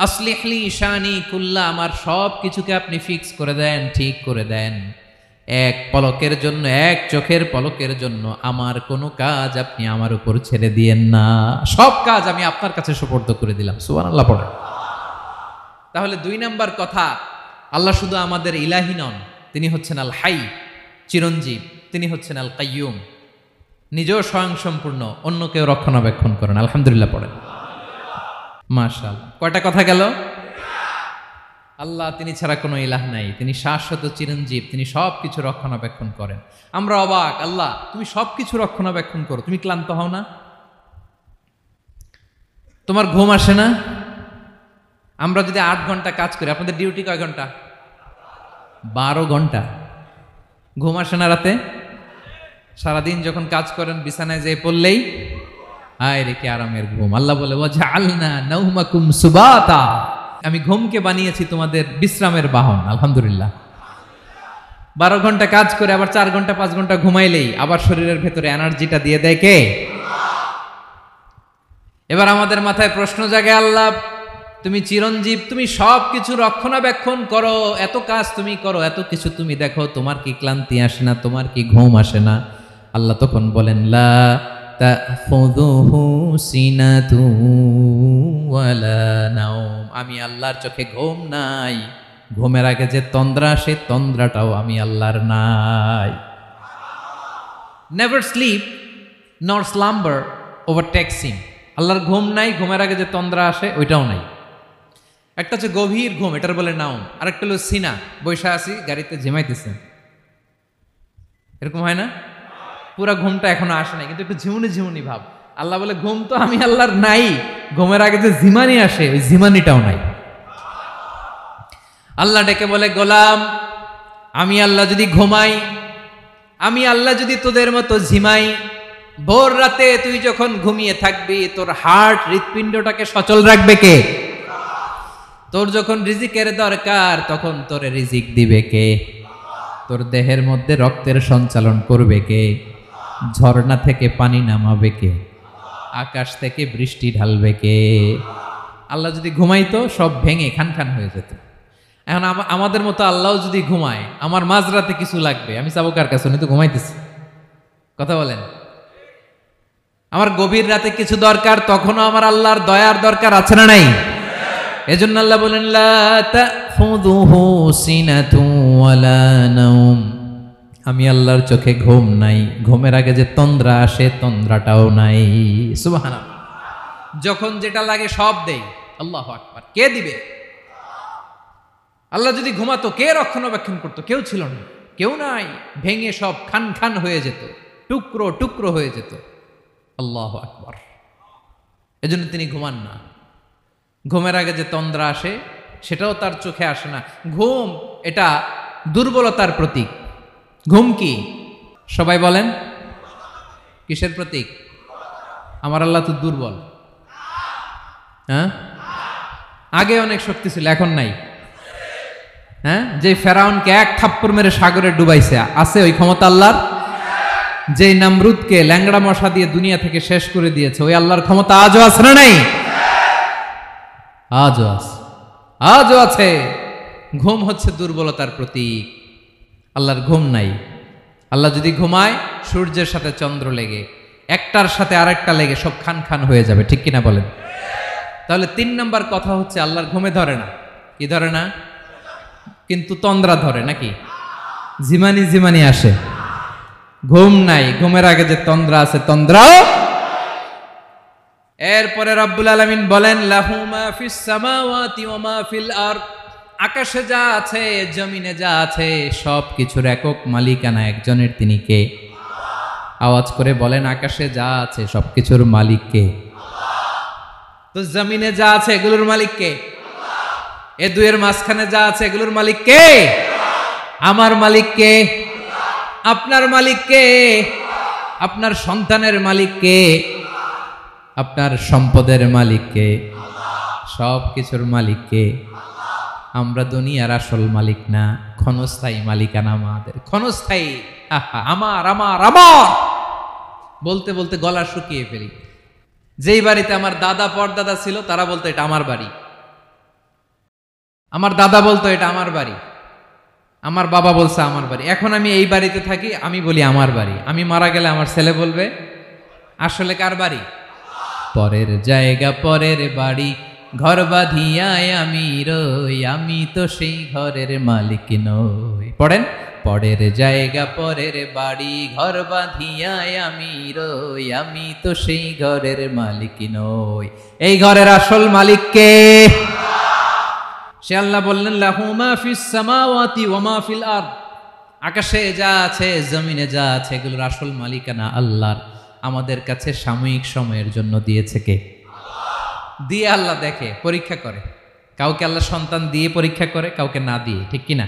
আসলিহ লি শা'নি কুল্লা, আমার সব কিছুকে আপনি ফিক্স করে দেন, ঠিক করে দেন। এক পলকের জন্য, এক চোখের পলকের জন্য আমার কোনো কাজ আপনি আমার উপর ছেড়ে দিয়েন না, সব কাজ আমি আপনার কাছে সুপর্দ করে দিলাম। সুবহানাল্লাহ পড়ে। তাহলে 2 নাম্বার কথা, আল্লাহ শুধু আমাদের ইলাহি নন, তিনি হচ্ছেন আল হাই, চিরঞ্জীব, তিনি হচ্ছেন আল কাইয়ুম, নিজেও স্বয়ংসম্পূর্ণ, অন্যকেও রক্ষণাবেক্ষণ করেন। আলহামদুলিল্লাহ পড়েন। মাশাআল্লাহ। কয়টা কথা গেল? আল্লাহ তিনি ছাড়া কোনো ইলাহ নাই, তিনি শাশ্বত চিরঞ্জীব, তিনি সব কিছু রক্ষণাবেক্ষণ করেন। আমরা অবাক, আল্লাহ তুমি সব কিছু রক্ষণাবেক্ষণ করো, তুমি ক্লান্ত হও না? তোমার ঘুম আসে না? আমরা যদি 8 ঘন্টা কাজ করি, আপনাদের ডিউটি কয় ঘন্টা? 12 ঘন্টা। ঘুম আসে না রাতে? সারাদিন যখন কাজ করেন বিছানায় যেয়ে পড়লেই আয় রে কি আরামের ঘুম। আল্লাহ বলে ওয়াজআলনা নাওমাকুম সুবাতা, আমি ঘুমকে বানিয়েছি তোমাদের বিশ্রামের বাহন। আলহামদুলিল্লাহ। 12 ঘন্টা কাজ করে আবার 4 ঘন্টা 5 ঘন্টা ঘুমাইলেই আবার শরীরের ভেতরে এনার্জিটা দিয়ে দেয় কে? এবার আমাদের মাথায় প্রশ্ন জাগে, আল্লাহ তুমি চিরঞ্জীব, তুমি সব কিছু রক্ষণাবেক্ষণ করো, এত কাজ তুমি করো, এত কিছু তুমি দেখো, তোমার কি ক্লান্তি আসে না? তোমার কি ঘুম আসে না? আল্লাহ তখন বলেন লা তাখুযুহু সিনাতু ওয়ালা নাওম, আমি আল্লাহর চোখে ঘুম নাই, ঘুমের আগে যে তন্দ্রা, সে তন্দ্রাটাও আমি আল্লাহর নাই। নেভার স্লিপ নর স্লাম্বার ওভারটেকস হিম, আল্লাহর ঘুম নাই, ঘুমের আগে যে তন্দ্রা আসে ওইটাও নাই। একটা হচ্ছে গভীর ঘুম, এটার বলে নাওম, আর একটা হলো সিনা, বৈশা আছি গাড়িতে ঝিমাইতেছেন, এরকম হয় না? পুরা ঘুমটা এখনো আসে নাই, কিন্তু একটু ঝিমুনি ঝিমুনি ভাব। আল্লাহ বলে ঘুম তো আমি আল্লাহর নাই, ঘুমের আগে যে ঝিমানি আসে ওই ঝিমানিটাও নাই। আল্লাহ ডেকে বলে গোলাম, আমি আল্লাহ যদি ঘুমাই, আমি আল্লাহ যদি তোদের মতো ঝিমাই, ভোর রাতে তুই যখন ঘুমিয়ে থাকবি তোর হার্ট, হৃৎপিণ্ডটাকে সচল রাখবে কে? তোর যখন রিজিকের দরকার তখন তোরে রিজিক দিবে কে? তোর দেহের মধ্যে রক্তের সঞ্চালন করবে কে? ঝর্ণা থেকে পানি নামাবে কে? আকাশ থেকে বৃষ্টি ঢালবে কে? আল্লাহ যদি ঘুমাইতো সব ভেঙে খান খান হয়ে যেত। এখন আমাদের মতো আল্লাহ যদি ঘুমায়, আমার মাঝরাতে কিছু লাগবে, আমি যাবো কার কাছে? উনি তো ঘুমাইতেছি। কথা বলেন, আমার গভীর রাতে কিছু দরকার, তখনও আমার আল্লাহর দয়ার দরকার আছে না নাই? এজন্য আল্লাহ বলেন লা তাখুযুহু সিনাতুন ওয়ালা নাওম, আমি আল্লাহর চোখে ঘুম নাই, ঘুমের আগে যে তন্দ্রা আসে তন্দ্রাটাও নাই। সুবহানাল্লাহ। যখন যেটা লাগে সব দেই। আল্লাহু আকবার। কে দিবে? আল্লাহ যদি ঘুমাতো কে রক্ষণাবেক্ষণ করতো? কেউ ছিল না, কেউ নাই, ভেঙে সব খান খান হয়ে যেত, টুকরো টুকরো হয়ে যেত। আল্লাহু আকবার। এজন্য তিনি ঘুমান না। ঘুমের আগে যে তন্দ্রা আসে সেটাও তার চোখে আসে না। ঘুম এটা দুর্বলতার প্রতীক। ঘুম কি? সবাই বলেন, কিসের প্রতীক? আমার আল্লাহ তো দুর্বল। হ্যাঁ, আগে অনেক শক্তি ছিল, এখন নাই। হ্যাঁ, যে ফেরাউনকে এক থাপ্পড় মেরে সাগরে ডুবাইছে, আছে ওই ক্ষমতা আল্লাহর? যে নামরুদকে ল্যাংড়া মশা দিয়ে দুনিয়া থেকে শেষ করে দিয়েছে, ওই আল্লাহর ক্ষমতা আজও আছে না নাই? আজও আছে, আজও আছে। ঘুম হচ্ছে দুর্বলতার প্রতীক। আল্লাহর ঘুম নাই। আল্লাহ যদি ঘুমায়, সূর্যের সাথে চন্দ্র লেগে, একটার সাথে আরেকটা লেগে সব খান খান হয়ে যাবে, ঠিক কিনা বলেন? তাহলে 3 নম্বর কথা হচ্ছে আল্লাহর ঘুমে ধরে না। কি ধরে না? কিন্তু তন্দ্রা ধরে নাকি? জিমানি জিমানি আসে। ঘুম নাই, ঘুমের আগে যে তন্দ্রা আছে তন্দ্রাও। এরপরে রব্বুল আলামিন বলেন লাহু মা ফিস সামাওয়াতি ওয়া মা ফিল আরদ, আকাশে যা আছে জমিনে যা আছে সব কিছুর একক মালিকানা একজনের। তিনি কে? আওয়াজ করে বলেন, আকাশে যা আছে সব কিছুর মালিক কে? তো জমিনে যা আছে এগুলোর মালিক কে? এ দুয়ের মাঝখানে যা আছে এগুলোর মালিক কে? আমার মালিক কে? আপনার মালিক কে? আপনার সন্তানের মালিক কে? আপনার সম্পদের মালিক কে? সব কিছুর মালিক কে? আমরা দুনিয়ার আসল মালিক না, ক্ষণস্থায়ী মালিকানা আমাদের। ক্ষণস্থায়ী। আমার আমার আমার বলতে বলতে গলা শুকিয়ে ফেলি। যেই বাড়িতে আমার দাদা পরদাদা ছিল তারা বলতো এটা আমার বাড়ি, আমার দাদা বলতো এটা আমার বাড়ি, আমার বাবা বলছে আমার বাড়ি। এখন আমি এই বাড়িতে থাকি, আমি বলি আমার বাড়ি। আমি মারা গেলে আমার ছেলে বলবে আসলে কার বাড়ি? পরের জায়গা পরের বাড়ি, ঘর বাঁধিয়ায় আমি রই, আমি তো সেই ঘরের মালিক নই। পড়েন, পরের জায়গা পরের বাড়ি, ঘর বাঁধিয়ায় আমি রই, আমি তো সেই ঘরের মালিক নই। এই ঘরের আসল মালিক কে? সে আল্লাহ বললেন লাহু মা ফিস সামাওয়াতি ওয়া মা ফিল আরদ, আকাশে যা আছে জমিনে যা আছে এগুলোর আসল মালিকানা আল্লাহর। আমাদের কাছে সাময়িক সময়ের জন্য দিয়েছে কে? দিয়ে আল্লাহ দেখে, পরীক্ষা করে। কাউকে আল্লাহ সন্তান দিয়ে পরীক্ষা করে, কাউকে না দিয়ে, ঠিক কিনা?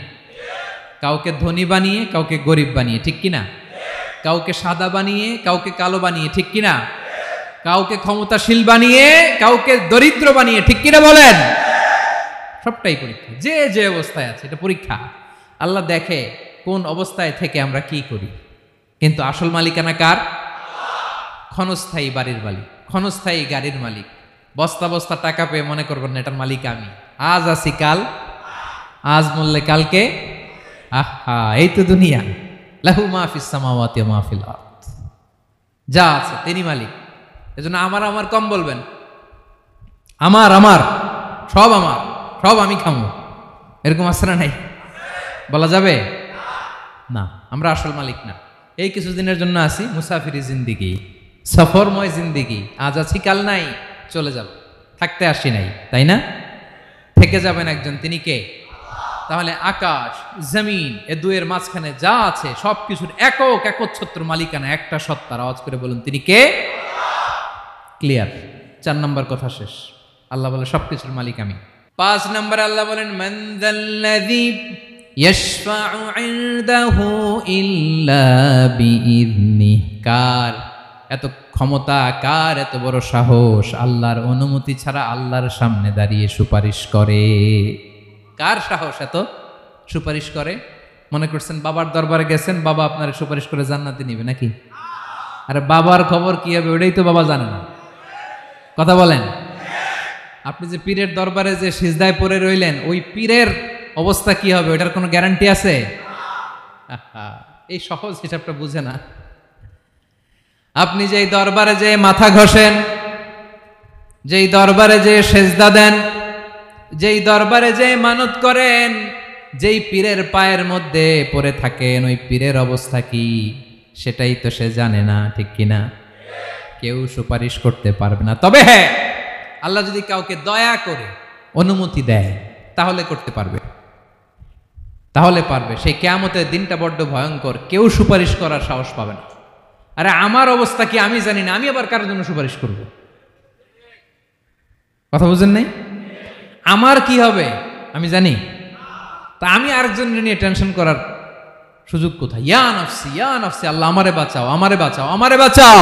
কাউকে ধনী বানিয়ে কাউকে গরিব বানিয়ে, ঠিক কিনা? কাউকে সাদা বানিয়ে কাউকে কালো বানিয়ে, ঠিক কিনা? কাউকে ক্ষমতাশীল বানিয়ে কাউকে দরিদ্র বানিয়ে, ঠিক কিনা বলেন? সবটাই পরীক্ষা। যে যে অবস্থায় আছে এটা পরীক্ষা। আল্লাহ দেখে কোন অবস্থায় থেকে আমরা কি করি। কিন্তু আসল মালিকানা কার? ক্ষণস্থায়ী বাড়ির মালিক, ক্ষণস্থায়ী গাড়ির মালিক। বস্তা বস্তা টাকা পেয়ে মনে করবেন না এটার মালিক আমি। আজ আছি কাল, আজ মরলে কালকে। আহা, এই তো দুনিয়া। লাহু মা ফিস সামাওয়াতি ওয়া মা ফিল আরদ, যা আছে তিনি মালিক। এজন্য আমার আমার কম বলবেন। আমার আমার সব আমার, সব আমি খামো, এরকম আছে না নাই? বলা যাবে না। আমরা আসল মালিক না। এই কিছুদিনের জন্য আছি, মুসাফিরি জিন্দিগি, সফরময় জিন্দিগি। আজ আছি কাল নাই, চলে যাব। থাকতে আসি নাই, তাই না? থেকে যাবেন একজন, তিনি কে? তাহলে আকাশ জমিন এ দুয়ের মাঝখানে যা আছে সব কিছুর একক একচ্ছত্র মালিকানা একটা সত্তার। আওয়াজ করে বলুন তিনি কে? ক্লিয়ার। 4 নম্বর কথা শেষ। আল্লাহ বলে সবকিছুর মালিক আমি। 5 নম্বরে আল্লাহ বলেন মান যাল্লাযী ইয়াশফাউ ইনদাহু ইল্লা বিইযনিহি, কার এত ক্ষমতা, কার এত বড় সাহস আল্লাহর অনুমতি ছাড়া আল্লাহর সামনে দাঁড়িয়ে সুপারিশ করে? কার সাহস এত সুপারিশ করে? মনে করছেন বাবার দরবারে গেছেন, বাবা আপনার সুপারিশ করে জান্নাতে নিবে নাকি? আরে বাবার খবর কি হবে ওটাই তো বাবা জানে না। কথা বলেন। আপনি যে পীরের দরবারে যে সিজদায় পড়ে রইলেন, ওই পীরের অবস্থা কি হবে ওটার কোনো গ্যারান্টি আছে? এই সহজ হিসাবটা বুঝে না। আপনি যেই দরবারে যে মাথা ঘষেন, যেই দরবারে যে সেজদা দেন, যেই দরবারে যে মানত করেন, যেই পীরের পায়ের মধ্যে পড়ে থাকেন, ওই পীরের অবস্থা কি সেটাই তো সে জানে না, ঠিক কিনা? কেউ সুপারিশ করতে পারবে না। তবে হ্যাঁ, আল্লাহ যদি কাউকে দয়া করে অনুমতি দেয় তাহলে করতে পারবে, তাহলে পারবে। সেই কিয়ামতের দিনটা বড্ড ভয়ঙ্কর, কেউ সুপারিশ করার সাহস পাবে না। আরে আমার অবস্থা কি আমি জানি না, আমি আবার কারোর জন্য সুপারিশ করব? কথা বুঝেন নাই? আমার কি হবে আমি জানি, তা আমি আরেকজনের নিয়ে টেনশন করার সুযোগ কোথায়? ইয়া নাফসি ইয়া নাফসি, আল্লাহ আমারে বাঁচাও, আমারে বাঁচাও, আমারে বাঁচাও।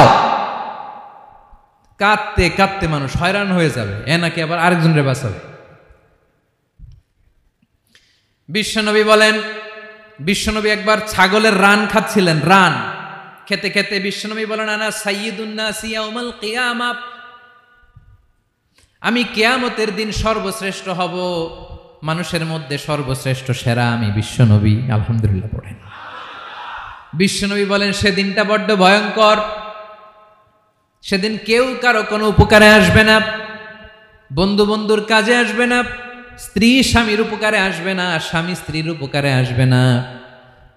কাঁদতে কাঁদতে মানুষ হয়রান হয়ে যাবে, এ নাকি আবার আরেকজনের বাঁচাবে। বিশ্বনবী বলেন, বিশ্বনবী একবার ছাগলের রান খাচ্ছিলেন, রান খেতে খেতে বিশ্বনবী বলেন, আনা সাইয়্যিদুন নাসি ইয়াউমাল কিয়ামা, আমি কিয়ামতের দিন সর্বশ্রেষ্ঠ হব, মানুষের মধ্যে সর্বশ্রেষ্ঠ সেরা আমি বিশ্বনবী। আলহামদুলিল্লাহ পড়েন। বিশ্বনবী বলেন, সেদিনটা বড্ড ভয়ঙ্কর, সেদিন কেউ কারো কোনো উপকারে আসবে না, বন্ধু বন্ধুর কাজে আসবে না, স্ত্রী স্বামীর উপকারে আসবে না, স্বামী স্ত্রীর উপকারে আসবে না,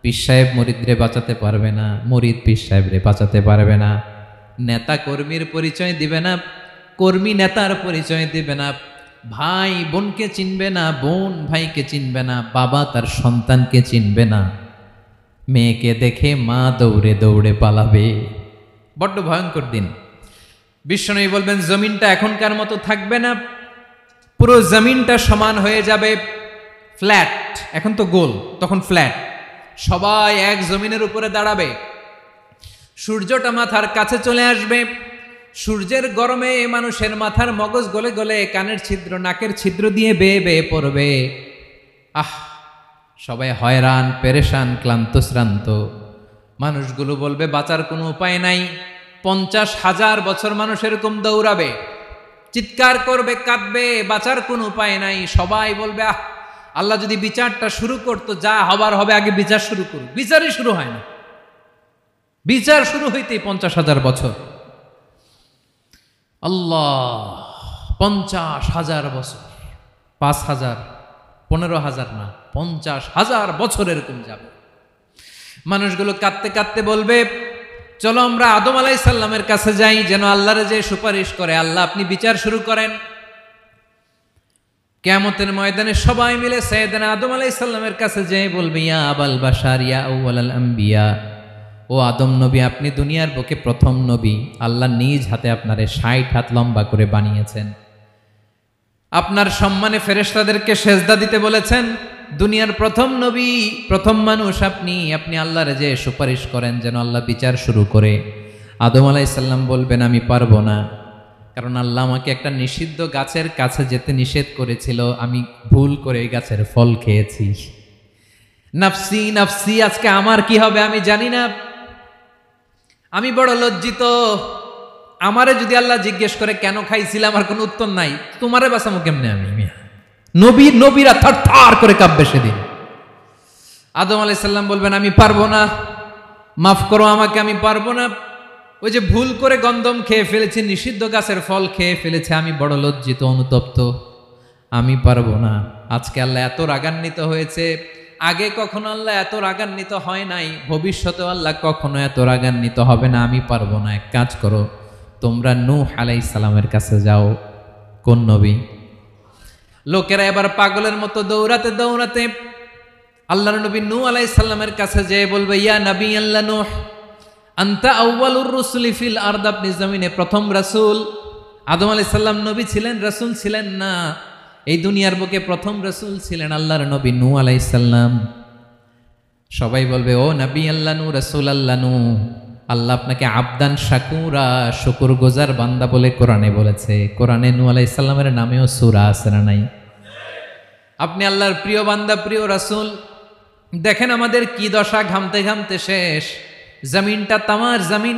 পীর সাহেব মুরিদরে বাঁচাতে পারবে না, মুরিদ পীর সাহেবরে বাঁচাতে পারবে না, নেতা কর্মীর পরিচয় দিবে না, কর্মী নেতার পরিচয় দিবে না, ভাই বোনকে চিনবে না, বোন ভাইকে চিনবে না, বাবা তার সন্তানকে চিনবে না, মেয়েকে দেখে মা দৌড়ে দৌড়ে পালাবে। বড্ড ভয়ঙ্কর দিন। বিশ্বনবী বলবেন, জমিনটা এখনকার মতো থাকবে না, পুরো জমিনটা সমান হয়ে যাবে, ফ্ল্যাট। এখন তো গোল, তখন ফ্ল্যাট। সবাই এক জমিনের উপরে দাঁড়াবে, সূর্যটা মাথার কাছে চলে আসবে, সূর্যের গরমে মানুষের মাথার মগজ গলে গলে কানের ছিদ্র নাকের ছিদ্র দিয়ে বেয়ে বেয়ে পড়বে। আহ, সবাই হয়রান, পেরেশান, ক্লান্ত শ্রান্ত। মানুষগুলো বলবে বাঁচার কোনো উপায় নাই। 50,000 বছর মানুষ এরকম দৌড়াবে, চিৎকার করবে, কাঁদবে, বাঁচার কোনো উপায় নাই। সবাই বলবে, আহ, আল্লাহ যদি বিচারটা শুরু করতো, যা হবার হবে, আগে বিচার শুরু করুক। বিচারই শুরু হয় না, বিচার শুরু হইতেই 50,000 বছর। আল্লাহ, 50,000 বছর, 5,000, 15,000 না, 50,000 বছর এরকম যাবে। মানুষগুলো কাঁদতে কাঁদতে বলবে, চলো আমরা আদম আলাইহিস সালামের কাছে যাই, যেন আল্লাহরে যে সুপারিশ করে, আল্লাহ আপনি বিচার শুরু করেন। কিয়ামতের ময়দানে সবাই মিলে সাইয়েদনা আদম আলাইহিস সালামের কাছে যেয়ে বলবে, ইয়া আবাল বাশার ইয়া আউয়ালাল আম্বিয়া, ও আদম নবী, আপনি দুনিয়ার বুকে প্রথম নবী, আল্লাহ নিজ হাতে আপনারে 60 হাত লম্বা করে বানিয়েছেন, আপনার সম্মানে ফেরেশতাদেরকে সেজদা দিতে বলেছেন, দুনিয়ার প্রথম নবী, প্রথম মানুষ আপনি, আপনি আল্লাহরে যে সুপারিশ করেন যেন আল্লাহ বিচার শুরু করে। আদম আলাইহিস সালাম বলবেন, আমি পারবো না, কারণ আল্লাহ আমাকে একটা নিষিদ্ধ গাছের কাছে যেতে নিষেধ করেছিল, আমি ভুল করে এই গাছের ফল খেয়েছি। নাফসি নাফসি, আজকে আমার কি হবে আমি জানি না, আমি বড় লজ্জিত। আমারে যদি আল্লাহ জিজ্ঞেস করে কেন খাইছিলাম, আমার কোনো উত্তর নাই, তোমারে বাঁচামো কেমনে আমি? নবীরা থার করে কাঁপবে সেদিন। আদম আলাইহিস সালাম বলবেন, আমি পারবো না, মাফ করো আমাকে, আমি পারবো না, ওই যে ভুল করে গন্ধম খেয়ে ফেলেছি, নিষিদ্ধ গাছের ফল খেয়ে ফেলেছে, আমি বড় লজ্জিত, অনুতপ্ত, আমি পারবো না। আজকে আল্লাহ এত রাগান্বিত হয়েছে, আগে কখনো আল্লাহ এত রাগান্বিত হয় নাই, ভবিষ্যতেও আল্লাহ কখনো এত রাগান্বিত হবে না, আমি পারবো না। এক কাজ করো, তোমরা নূহ আলাইহিস সালামের কাছে যাও। কোন নবী? লোকেরা এবার পাগলের মতো দৌড়াতে দৌড়াতে আল্লাহর নবী নূহ আলাইহিস সালামের কাছে যেয়ে বলবে, ইয়া নবী আল্লাহ নূহ, আনতা আউয়ালুর রুসুলি ফিল আরদ, আপনি জমিনে প্রথম রাসূল। আদম আলাইহিস সালাম নবী ছিলেন, রাসূল ছিলেন না, এই দুনিয়ার বুকে প্রথম রাসূল ছিলেন আল্লাহর নবী নূহ আলাইহিস সালাম। সবাই বলবে, ও নবী আল্লাহ নূহ, রাসূল আল্লাহ নূহ, আল্লাহ আপনাকে আবদান শাকুরা, শুকরগুজার বান্দা বলে কোরআনে বলেছে। কোরআনে নূহ আলাইহিস সালামের নামেও সূরা আছে না নাই? আপনি আল্লাহর প্রিয় বান্দা, প্রিয় রাসূল। দেখেন আমাদের কি দশা, ঘামতে ঘামতে শেষ, জমিনটা তামার জমিন,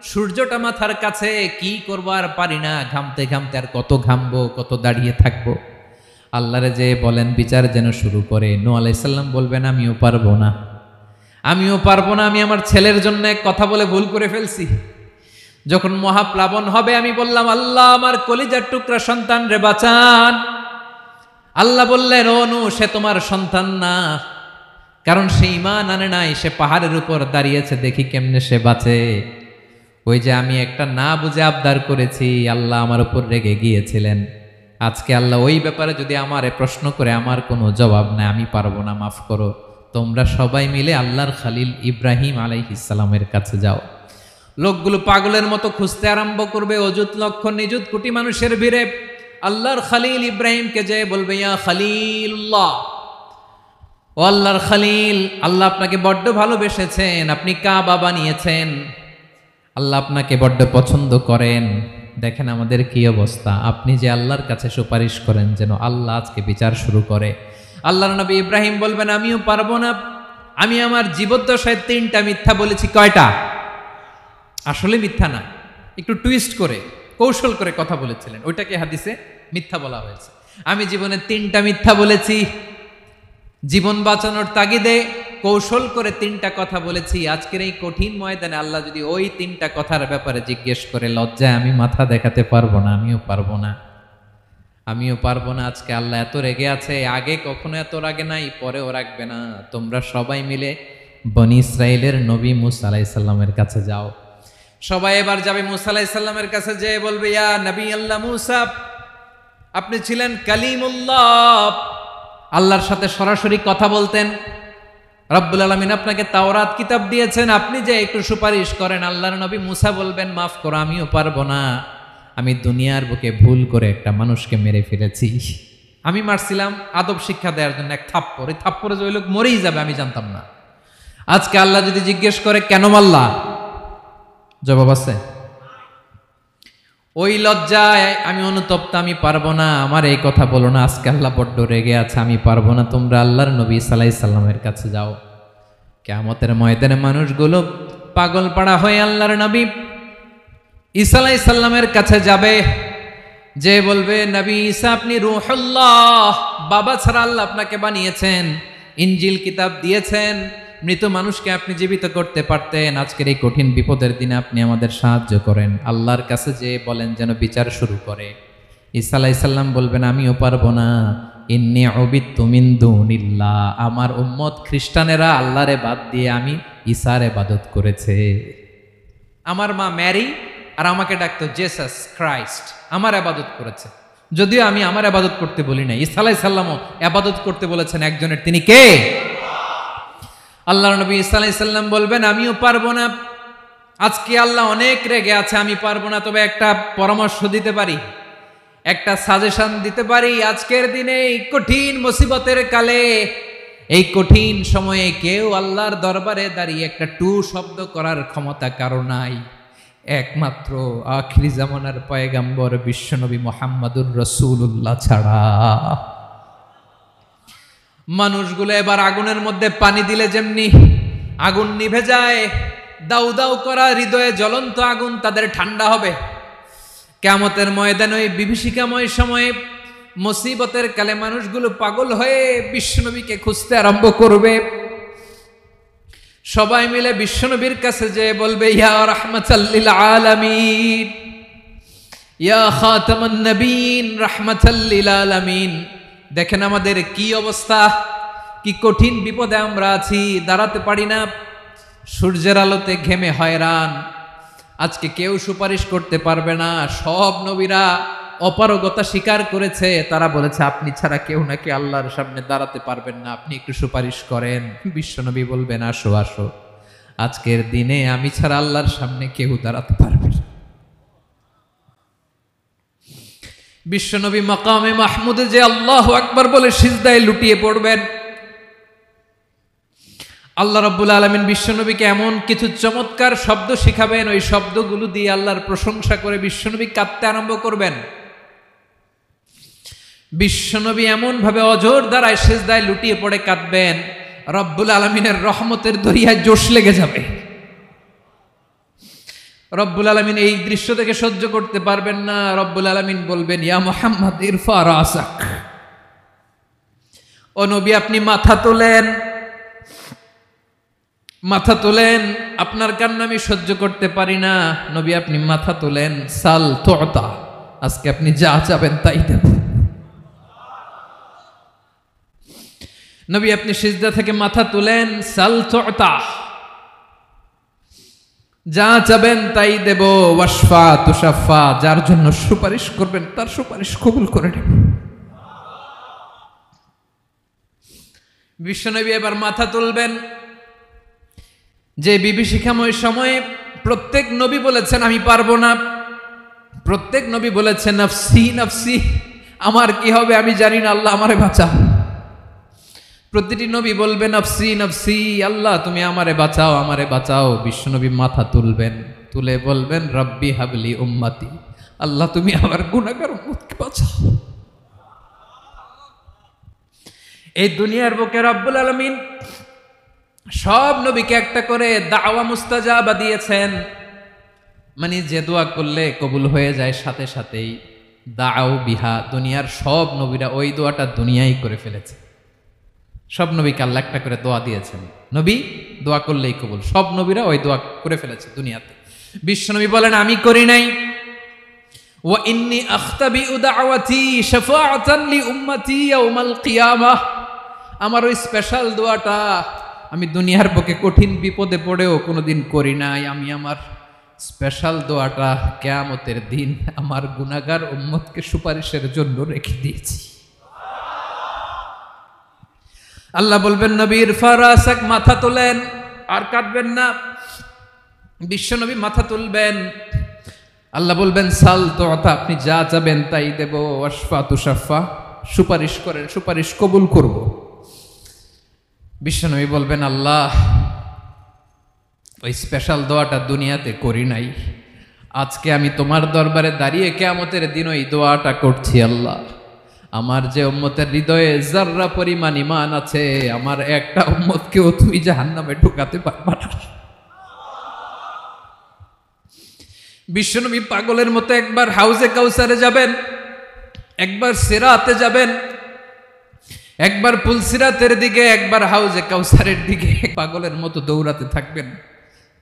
সূর্যটা মাথার কাছে, কি করবো আর পারি না, ঘামতে ঘামতে আর কত ঘামবো, কত দাঁড়িয়ে থাকবো। আল্লাহরে যে বলেন বিচার যেন শুরু করে। নূহ আলাইহিস সালাম বলবেন, আমিও পারবো না, আমিও পারবো না, আমি আমার ছেলের জন্য এক কথা বলে ভুল করে ফেলছি। যখন মহাপ্লাবন হবে আমি বললাম, আল্লাহ আমার কলিজার টুকরা সন্তান রে বাঁচান। আল্লাহ বললেন, ও নূহ, সে তোমার সন্তান না, কারণ সে ঈমান আনে নাই, সে পাহাড়ের উপর দাঁড়িয়েছে, দেখি কেমনে সে বাঁচে। ওই যে আমি একটা না বুঝে আবদার করেছি, আল্লাহ আমার উপর রেগে গিয়েছিলেন। আজকে আল্লাহ ওই ব্যাপারে যদি আমারে প্রশ্ন করে, আমার কোনো জবাব নাই, আমি পারবো না, মাফ করো। তোমরা সবাই মিলে আল্লাহর খালিল ইব্রাহিম আলাইহিস সালামের কাছে যাও। লোকগুলো পাগলের মতো খুঁজতে আরম্ভ করবে, অযুত লক্ষ নিযুত কোটি মানুষের ভিড়ে আল্লাহর খালিল ইব্রাহিমকে যেয়ে বলবে, ইয়া খালিলুল্লাহ, ও আল্লাহর খালিল, আল্লাহ আপনাকে বড্ড ভালোবেসেছেন, আপনি কাবা বানিয়েছেন, আল্লাহ আপনাকে বড্ড পছন্দ করেন। দেখেন আমাদের কি অবস্থা, আপনি যে আল্লাহর কাছে সুপারিশ করেন যেন আল্লাহ আজকে বিচার শুরু করে। আল্লাহর নবী ইব্রাহিম বলবেন, আমিও পারবো না, আমি আমার জীবদ্দশায় 3টা মিথ্যা বলেছি। কয়টা? আসলে মিথ্যা না, একটু টুইস্ট করে কৌশল করে কথা বলেছিলেন, ওইটাকে হাদিসে মিথ্যা বলা হয়েছে। আমি জীবনে 3টা মিথ্যা বলেছি, জীবন বাঁচানোর তাগিদে কৌশল করে 3টা কথা বলেছি। আজকের এই কঠিন ময়দানে আল্লাহ যদি ওই 3টা কথার ব্যাপারে জিজ্ঞেস করে, লজ্জায় আমি মাথা দেখাতে পারবো না, আমিও পারবো না, আমিও পারবো না। আজকে আল্লাহ এত রেগে আছে, আগে কখনো এত রাগে নাই, পরেও রাখবে না। তোমরা সবাই মিলে বনি ইসরাইলের নবী মূসা আলাইহিস সালামের কাছে যাও। সবাই এবার যাবে মূসা আলাইহিস সালামের কাছে, যেয়ে বলবে, ইয়া নবী আল্লাহ মূসা, আপনি ছিলেন কালিমুল্লাহ, আল্লাহর সাথে সরাসরি কথা বলতেন, রব্বুল আলামিন আপনাকে তাওরাত কিতাব দিয়েছেন, আপনি যে একটু সুপারিশ করেন। আল্লাহর নবী মূসা বলবেন, মাফ করো, আমিও পারবো না, আমি দুনিয়ার বুকে ভুল করে একটা মানুষকে মেরে ফেলেছি। আমি মারছিলাম আদব শিক্ষা দেওয়ার জন্য এক থাপ্পড়, এই থাপ্পড়ে যে ওই লোক মরেই যাবে আমি জানতাম না। আজকে আল্লাহ যদি জিজ্ঞেস করে কেন মারলা, জবাব আছে? ওই লজ্জায় আমি অনুতপ্ত, আমি পারবো না, আমার এই কথা বলো না, আজকে আল্লাহ বড্ড রেগে আছে, আমি পারবো না। তোমরা আল্লাহর নবী ঈসা আলাইহিস সালামের কাছে যাও। কিয়ামতের ময়দানে মানুষগুলো পাগল পাড়া হয়ে আল্লাহর নবী ঈসা আলাইহিস সালামের কাছে যাবে, যে বলবে, নবী ঈসা আপনি রূহুল্লাহ, বাবা ছাড়া আল্লাহ আপনাকে বানিয়েছেন, ইনজিল কিতাব দিয়েছেন, মৃত মানুষকে আপনি জীবিত করতে পারতেন, আজকের এই কঠিন বিপদের দিনে আপনি আমাদের সাহায্য করেন। আল্লাহর কাছে যে বলেন যেন বিচার শুরু করে। ঈসা আলাইহিস সালাম বলবেন, আমিও পারবো না, ইন্নী উবিদতু মিন দুনিল্লাহ, আমার উম্মত খ্রিস্টানেরা আল্লাহরে বাদ দিয়ে আমি ঈসার ইবাদত করেছে। আমার মা ম্যারি আর আমাকে ডাকতো জেসাস ক্রাইস্ট, আমার ইবাদত করেছে, যদিও আমি আমার ইবাদত করতে বলি না। ঈসা আলাইহিস সালামও ইবাদত করতে বলেছেন একজনের, তিনি কে? আল্লাহর নবী ঈসা আলাইহিস সালাম বলবেন, আমিও পারবো না, আজকে আল্লাহ অনেক রেগে আছে, আমি পারবো না, তবে একটা পরামর্শ দিতে পারি, একটা সাজেশন দিতে পারি। আজকের দিনে এই কঠিন মুসিবতের কালে, এই কঠিন সময়ে কেউ আল্লাহর দরবারে দাঁড়িয়ে একটা টু শব্দ করার ক্ষমতা কারো নাই, একমাত্র আখিরি জামানার পয়গাম্বর বিশ্বনবী মুহাম্মদুর রাসূলুল্লাহ ছাড়া। মানুষগুলো এবার আগুনের মধ্যে পানি দিলে যেমনি আগুন নিভে যায়, দাউ দাউ করা হৃদয়ে জ্বলন্ত আগুন তাদের ঠান্ডা হবে। কিয়ামতের ময়দানে ওই বিভীষিকাময় সময়ে মুসিবতের কালে মানুষগুলো পাগল হয়ে বিশ্বনবীকে খুঁজতে আরম্ভ করবে। সবাই মিলে বিশ্বনবীর কাছে যেয়ে বলবে, ইয়া রাহমাতাল লিল আলামিন, ইয়া খাতামান নবীন, রাহমাতাল লিল আলামিন। দেখেন আমাদের কি অবস্থা, কি কঠিন বিপদে আমরা আছি, দাঁড়াতে পারি না, সূর্যের আলোতে ঘেমে হয়রান। আজকে কেউ সুপারিশ করতে পারবে না, সব নবীরা অপারগতা স্বীকার করেছে, তারা বলেছে আপনি ছাড়া কেউ নাকি আল্লাহর সামনে দাঁড়াতে পারবেন না, আপনি একটু সুপারিশ করেন। বিশ্বনবী বলবেন, আসো আসো, আজকের দিনে আমি ছাড়া আল্লাহর সামনে কেউ দাঁড়াতে পারবে না। বিশ্বনবী মাকামে মাহমুদে যে আল্লাহু আকবার বলে সিজদায় লুটিয়ে পড়বেন। আল্লাহ রাব্বুল আলামিন বিশ্বনবীকে এমন কিছু চমৎকার শব্দ শিখাবেন, ওই শব্দগুলো দিয়ে আল্লাহর প্রশংসা করে বিশ্বনবী কাঁদতে আরম্ভ করবেন। বিশ্বনবী এমন ভাবে অজর দ্বারায় সিজদায় লুটিয়ে পড়ে কাঁদবেন, রব্বুল আলামিনের রহমতের দরিয়ায় জোশ লেগে যাবে। রব্বুল আলামিন এই দৃশ্য থেকে সহ্য করতে পারবেন না। রব্বুল আলামিন বলবেন, ইয়া মুহাম্মদ ইরফা রাসাক, ও নবী আপনি মাথা তোলেন। মাথা তোলেন, আপনার কান্না আমি সহ্য করতে পারি না। নবী আপনি মাথা তোলেন, সাল তুতা, আজকে আপনি যা চাবেন তাই দেব। নবী আপনি সিজদা থেকে মাথা তুলেন, সাল তুতা, যা চাবেন তাই দেব। ওয়াশফা তুশাফা, যার জন্য সুপারিশ করবেন তার সুপারিশ কবুল করে নেব। বিশ্বনবী এবার মাথা তুলবেন। যে বিভীষিকাময় সময়ে প্রত্যেক নবী বলেছেন আমি পারবো না, প্রত্যেক নবী বলেছেন নফসি নফসি, আমার কি হবে আমি জানি না, আল্লাহ আমারে বাঁচাও। প্রতিটি নবী বলবে নফসি নফসি, আল্লাহ তুমি আমারে বাঁচাও আমারে বাঁচাও। বিশ্বনবী মাথা তুলবেন, তুলে বলবেন রব্বি হাবলি উম্মতি, আল্লাহ তুমি আমার গুনাহগার উম্মতকে বাঁচাও। এই দুনিয়ার বুকে রব্বুল আলামিন সব নবীকে একটা করে দাওয়া মুস্তাজাবা দিয়েছেন, মানে যে দোয়া করলে কবুল হয়ে যায় সাথে সাথেই। দাও বিহা, দুনিয়ার সব নবীরা ওই দোয়াটা দুনিয়ায় করে ফেলেছে। সব নবীকে আল্লাহ একটা করে দোয়া দিয়েছেন, নবী দোয়া করলেই কবুল। সব নবীরা ওই দোয়া করে ফেলেছে দুনিয়াতে। বিশ্বনবী বলেন আমি করি নাই। ওয়া ইন্নী আখতাবিউ দাওয়াতি শাফাআতান লি উম্মতি ইয়াউমাল কিয়ামাহ, আমার ওই স্পেশাল দোয়াটা আমি দুনিয়ার বুকে কঠিন বিপদে পড়েও কোনোদিন করি নাই। আমি আমার স্পেশাল দোয়াটা কিয়ামতের দিন আমার গুনাহগার উম্মতকে সুপারিশের জন্য রেখে দিয়েছি। আল্লাহ বলবেন নবীর ফারাসাক, মাথা তোলেন, আর কাটবেন না। বিশ্বনবী মাথা তুলবেন, আল্লাহ বলবেন সাল তুতা, আপনি যা চাবেন তাই দেব। ওয়াশফা তুশাফা, সুপারিশ করেন সুপারিশ কবুল করব। বিশ্বনবী বলবেন আল্লাহ ওই স্পেশাল দোয়াটা দুনিয়াতে করি নাই, আজকে আমি তোমার দরবারে দাঁড়িয়ে কিয়ামতের দিন ওই দোয়াটা করছি। আল্লাহ আমার যে উম্মতের হৃদয়ে যাররা পরিমাণ ঈমান আছে, আমার একটা উম্মতকেও তুমি জাহান্নামে ঢুকাতে পারবা না। বিশ্বনবী পাগলের মতো একবার হাউজে কাউসারে যাবেন, একবার সিরাতে যাবেন, একবার পুলসিরাতের দিকে, একবার হাউজে কাউসারের দিকে, পাগলের মতো দৌড়াতে থাকবেন,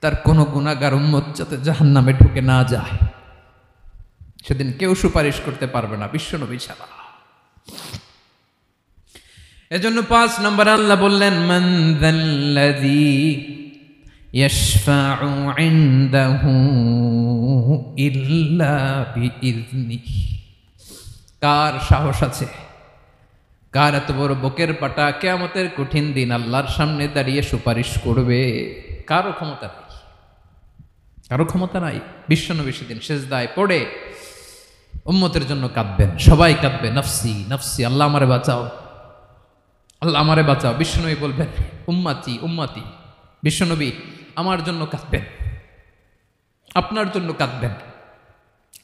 তার কোনো গুনাহগার উম্মত যাতে জাহান্নামে ঢুকে না যায়। সেদিন কেউ সুপারিশ করতে পারবে না বিশ্বনবী ছাড়া। এজন্য 5 নম্বর আল্লাহ বললেন মান যাল্লাযী ইয়াশফাউ ইনদাহু ইল্লা বিইযনিহি, কার সাহস আছে, কার এত বড় বুকের পাটা কিয়ামতের কঠিন দিন আল্লাহর সামনে দাঁড়িয়ে সুপারিশ করবে? কারো ক্ষমতা নাই, কারো ক্ষমতা নাই। বিশ্বনবী সেদিন সিজদায় পড়ে উম্মতের জন্য কাঁদবেন, সবাই কাঁদবে নফসি নফসি, আল্লাহ আমারে বাঁচাও আল্লাহ আমারে বাঁচাও। বিশ্বনবী বলবেন উম্মতি উম্মতি, বিশ্বনবী আমার জন্য কাঁদবেন, আপনার জন্য কাঁদবেন,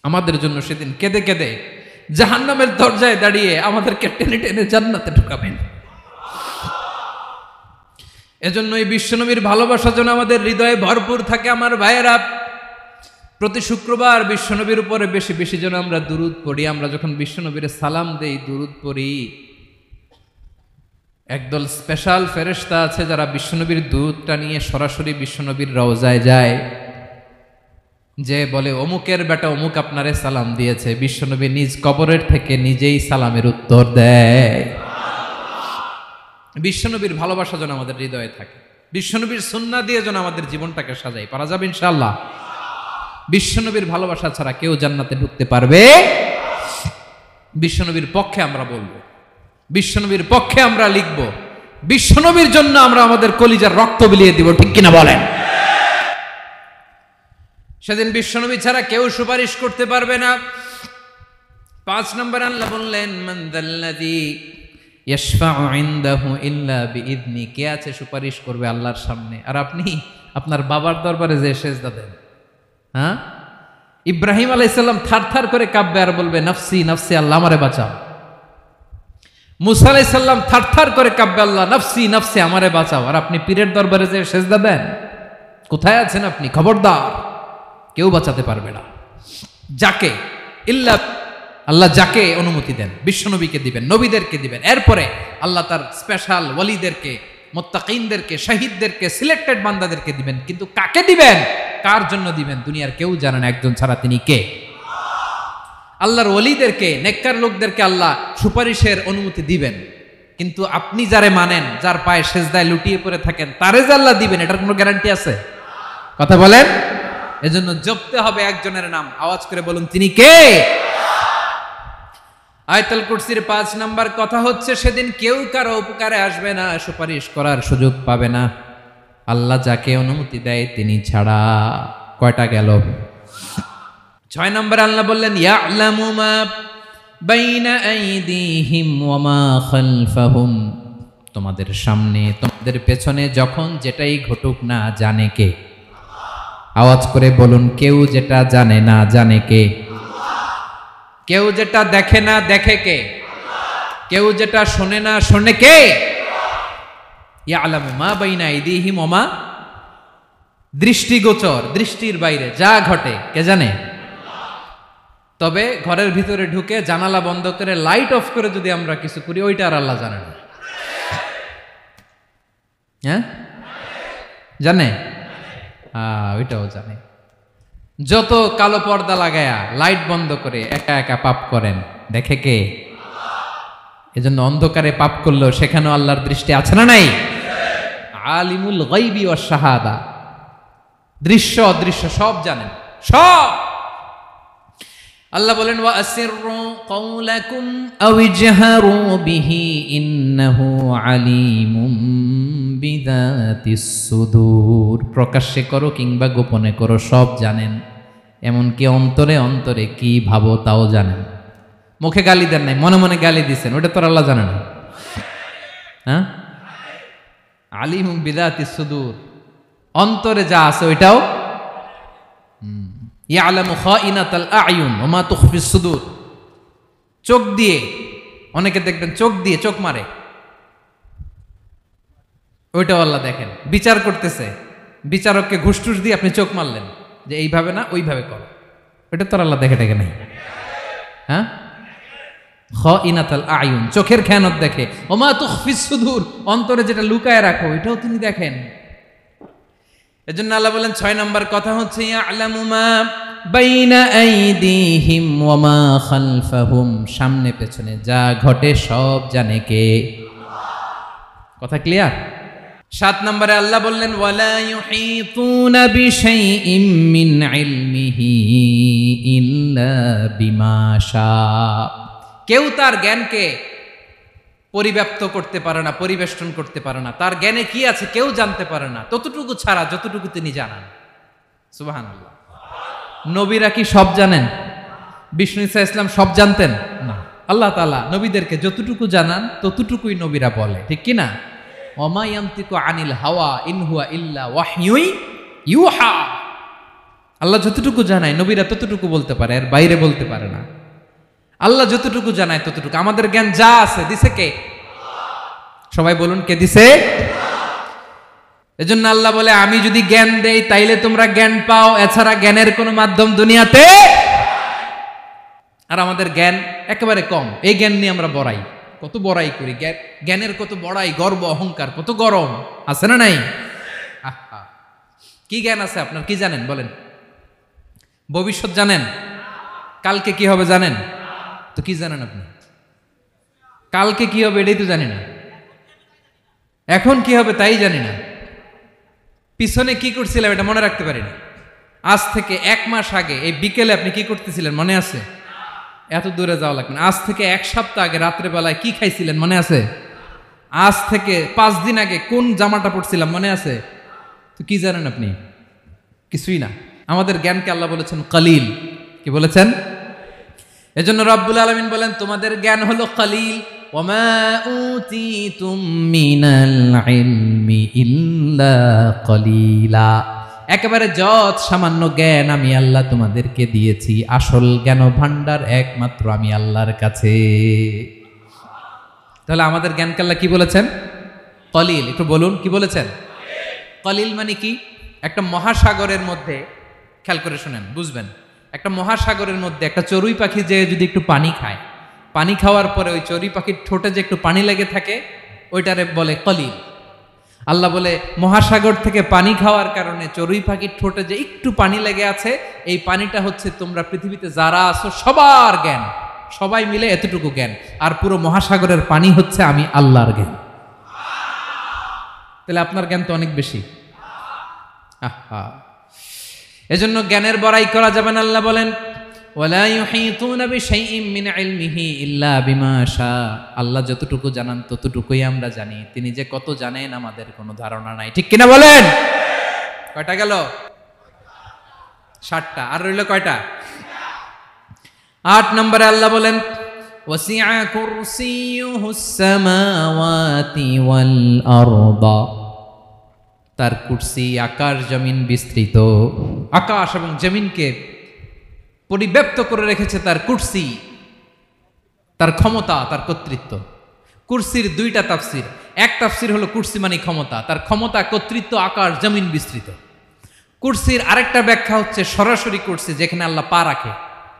আমাদের জন্য সেদিন কেঁদে কেঁদে জাহান্নামের দরজায় দাঁড়িয়ে আমাদেরকে টেনে টেনে জান্নাতে ঢুকাবেন। এজন্য এই বিশ্বনবীর ভালোবাসা যেন আমাদের হৃদয়ে ভরপুর থাকে। আমার ভাইয়েরা, প্রতি শুক্রবার বিশ্বনবীর উপরে বেশি বেশি যেন আমরা দুরূদ পড়ি। আমরা যখন বিশ্বনবীর সালাম দেই, দুরূদ পড়ি, একদল স্পেশাল ফেরেশতা আছে যারা বিশ্বনবীর দুরূদটা নিয়ে সরাসরি বিশ্বনবীর রওজায় যায়, যে বলে অমুকের বেটা অমুক আপনারে সালাম দিয়েছে। বিশ্বনবী নিজ কবরের থেকে নিজেই সালামের উত্তর দেয়। বিশ্বনবীর ভালোবাসা যেন আমাদের হৃদয়ে থাকে, বিশ্বনবীর সুন্নাহ দিয়ে যেন আমাদের জীবনটাকে সাজাই। পারা যাবে ইনশাআল্লাহ। বিশ্বনবীর ভালোবাসা ছাড়া কেউ জান্নাতে ঢুকতে পারবে? বিশ্বনবীর পক্ষে আমরা বলবো, বিশ্বনবীর পক্ষে আমরা লিখব, বিশ্বনবীর জন্য আমরা আমাদের কলিজার রক্ত বিলিয়ে দিব, ঠিক কিনা বলেন? সেদিন বিশ্বনবী ছাড়া কেউ সুপারিশ করতে পারবে না। 5 নম্বর আল্লাহ বললেন মান যাল্লাযী ইয়াশফাউ ইনদাহু ইল্লা বিইযনি, কে আছে সুপারিশ করবে আল্লাহর সামনে? আর আপনি আপনার বাবার দরবারে যে সেজদা দেন, হ্যাঁ, ইব্রাহিম আলাইহিস সালাম থারথার করে কাঁপবে আর বলবে নফসি নফসি, আল্লাহ আমারে বাঁচাও। মুসা আলাইহিস সালাম থারথার করে কাঁপবে, আল্লাহ নফসি নফসি, আমারে বাঁচাও। আর আপনি পীরের দরবারে যে সেজদা দেন, কোথায় আছেন আপনি? খবরদার, কেউ বাঁচাতে পারবে না। যাকে ইল্লা আল্লাহ যাকে অনুমতি দেন, বিশ্বনবীকে দিবেন, নবীদেরকে দিবেন, এরপরে আল্লাহ তার স্পেশাল ওয়ালিদেরকে মুত্তাকিনদেরকে, শহীদদেরকে, সিলেক্টেড বান্দাদেরকে দিবেন। কিন্তু কাকে দিবেন, কার জন্য দিবেন, দুনিয়ার কেউ জানে না একজন ছাড়া, তিনি কে? আল্লাহর ওলিদেরকে, নেককার লোকদেরকে আল্লাহ সুপারিশের অনুমতি দিবেন, কিন্তু আপনি যারে মানেন, যার পায়ে সেজদায় লুটিয়ে পড়ে থাকেন, তারে যে আল্লাহ দিবেন, এটার কোনো গ্যারান্টি আছে? কথা বলেন। এজন্য জপতে হবে একজনের নাম, আওয়াজ করে বলুন, তিনি কে? আয়াতুল কুরসির 5 নাম্বার কথা হচ্ছে, সেদিন কেউ কারো উপকারে আসবে না, সুপারিশ করার সুযোগ পাবে না, আল্লাহ যাকে অনুমতি দেয় তিনি ছাড়া। কয়টা গেল? 6 নম্বর আল্লাহ বললেন, ইয়ালামু মা বাইনা আইদিহিম ওয়া মা খালফাহুম, তোমাদের সামনে, তোমাদের পেছনে যখন যেটাই ঘটুক না জানে কে? আওয়াজ করে বলুন, কেউ যেটা জানে না জানে কে? কেউ যেটা দেখে না দেখে কে? কেউ যেটা শোনে না শোনে কে? ইয়ালামু মা বাইনা আইদিহিম ওয়া মা, দৃষ্টিগোচর, দৃষ্টির বাইরে যা ঘটে কে জানে? তবে ঘরের ভিতরে ঢুকে জানালা বন্ধ করে লাইট অফ করে যদি আমরা কিছু করি, ওইটা আর আল্লাহ জানে না। হ্যাঁ, জানে? ওইটাও জানে। যত কালো পর্দা লাগায়া লাইট বন্ধ করে একা একা পাপ করেন, দেখে কে? এজন্য অন্ধকারে পাপ করলেও সেখানেও আল্লাহর দৃষ্টি আছে না নাই? আলিমুল গায়বি ওয়াশ শাহাদা, দৃশ্য অদৃশ্য সব জানেন, সব। আল্লাহ বলেন, ওয়া আসিররু কাওলাকুম আও ইজহারু বিহি ইন্নাহু আলিমুম বিযাতিস সুদূর, প্রকাশ্যে করো কিংবা গোপনে করো সব জানেন, এমনকি অন্তরে অন্তরে কি ভাবো তাও জানেন। মুখে গালি দেন নাই, মনে মনে গালি দিছেন, ওটা তো আল্লাহ জানে না? হ্যাঁ, আলিমুম বিযাতিস সুদূর, অন্তরে যা আছে ওইটাও। ইয়ালামু খাইনাতাল আয়ুন ওয়া মা তুখফিস সুদূর, চোখ দিয়ে, অনেকে দেখবেন চোখ দিয়ে চোখ মারে, ওইটাও আল্লাহ দেখেন। বিচার করতেছে, বিচারককে ঘুষ টুস দিয়ে আপনি চোখ মারলেন যে এইভাবে না ওইভাবে করো, ওইটা তো আল্লাহ দেখে নাই? হ্যাঁ, খাইনাতাল আয়ুন, চোখের খেয়ানত দেখে। ওয়া মা তুখফিস সুদূর, অন্তরে যেটা লুকায় রাখো ওইটাও তিনি দেখেন। এজন্য আল্লাহ বলেন 6 নম্বর কথা হচ্ছে, ইয়ালামু মা বাইনা আইদিহিম ওয়া মা খালফাহুম, সামনে পেছনে যা ঘটে সব জানে কে? কথা ক্লিয়ার? 7 নম্বরে আল্লাহ বললেন, ওয়ালা ইউহিতুনা বিশাইইম মিন ইলমিহি ইল্লা বিমা শা, কেউ তার জ্ঞানকে পরিব্যাপ্ত করতে পারে না, পরিবেষ্টন করতে পারে না, তার জ্ঞানে কি আছে কেউ জানতে পারে না, ততটুকু ছাড়া যতটুকু তিনি জানান। সুবহানাল্লাহ। নবীরা কি সব জানেন? বিষ্ণু ঈসা ইসলাম সব জানতেন না। আল্লাহ তাআলা নবীদেরকে যতটুকু জানান ততটুকুই নবীরা বলে, ঠিক কি না? ওয়া মা ইয়ানতিকু আনিল হাওয়া ইন হুয়া ইল্লা ওয়াহয়ুন ইউহা, আল্লাহ যতটুকু জানায় নবীরা ততটুকু বলতে পারে, এর বাইরে বলতে পারে না। আল্লাহ যতটুকু জানায় ততটুকু। আমাদের জ্ঞান যা আছে দিছে কে? সবাই বলুন, কে দিছে? এজন্য আল্লাহ বলে, আমি যদি জ্ঞান দেই তাইলে তোমরা জ্ঞান পাও, এছাড়া জ্ঞানের কোনো মাধ্যম দুনিয়াতে। আর আমাদের জ্ঞান একেবারে কম, এই জ্ঞান নিয়ে আমরা বড়াই, কত বড়াই করি, জ্ঞানের কত বড়াই, গর্ব অহংকার, কত গরম আছে না নাই? কি জ্ঞান আছে আপনার? কি জানেন বলেন? ভবিষ্যৎ জানেন? কালকে কি হবে জানেন? তো কি জানেন আপনি? কালকে কি হবে এটাই তো জানি না, এখন কি হবে তাই জানি না, পিছনে কি করছিলাম এটা মনে রাখতে পারি না। আজ থেকে 1 মাস আগে এই বিকেলে আপনি কি করতেছিলেন মনে আছে? এত দূরে যাওয়া লাগবে না। আজ থেকে 1 সপ্তাহ আগে রাত্রে বেলায় কি খাইছিলেন মনে আছে? আজ থেকে 5 দিন আগে কোন জামাটা পরছিলাম মনে আছে? তো কি জানেন আপনি? কিছুই না। আমাদের জ্ঞানকে আল্লাহ বলেছেন কলিল। কি বলেছেন? এজন্য রব্বুল আলামিন বলেন, তোমাদের জ্ঞান হলো কলিল। ওয়ামা উতিতুম মিনাল ইলমি ইল্লা কলিলা, একেবারে যত সামান্য জ্ঞান আমি আল্লাহ তোমাদেরকে দিয়েছি, আসল জ্ঞান ভান্ডার একমাত্র আমি আল্লাহর কাছে। তাহলে আমাদের জ্ঞানকে আল্লাহ কি বলেছেন? কলিল। একটু বলুন কি বলেছেন? কলিল মানে কি? একটা মহাসাগরের মধ্যে, খেয়াল করে শুনেন বুঝবেন, একটা মহাসাগরের মধ্যে একটা চড়ুই পাখি যে যদি একটু পানি খায়, পানি খাওয়ার পরে ওই চড়ুই পাখির ঠোঁটে যে একটু পানি লেগে থাকে ওইটারে বলে কলিল। আল্লাহ বলে মহাসাগর থেকে পানি খাওয়ার কারণে চড়ুই পাখির ঠোঁটে যে একটু পানি লেগে আছে, এই পানিটা হচ্ছে তোমরা পৃথিবীতে যারা আছো সবার জ্ঞান, সবাই মিলে এতটুকু জ্ঞান, আর পুরো মহাসাগরের পানি হচ্ছে আমি আল্লাহর জ্ঞান। তাহলে আপনার জ্ঞান তো অনেক বেশি। আহা, এজন্য জ্ঞানের বড়াই করা যাবে না। আল্লাহ বলেন ওয়ালা ইউহিতুনা বিশাইইম মিন ইলমিহি ইল্লা বিমা শা, আল্লাহ যতটুকু জানান ততটুকুই আমরা জানি, তিনি যে কত জানেন আমাদের কোনো ধারণা নাই। ঠিক কিনা বলেন? কয়টা গেল? 7টা। আর রইল কয়টা? 8 নম্বরে আল্লাহ বলেন ওয়াসিআ কুরসিয়ুহুস সামাওয়াতি ওয়াল আরদা, তার কুরসি আকাশ জমিন বিস্তৃত। আকাশ এবং জমিনকে পরিব্যাপ্ত করে রেখেছে তার কুরসি, তার ক্ষমতা, তার কর্তৃত্ব। কুরসির 2টা তাফসির। এক তাফসির হলো কুরসি মানে ক্ষমতা, তার ক্ষমতা, কর্তৃত্ব, আকাশ জমিন বিস্তৃত। কুরসির আরেকটা ব্যাখ্যা হচ্ছে সরাসরি কুরসি, যেখানে আল্লাহ পা রাখে।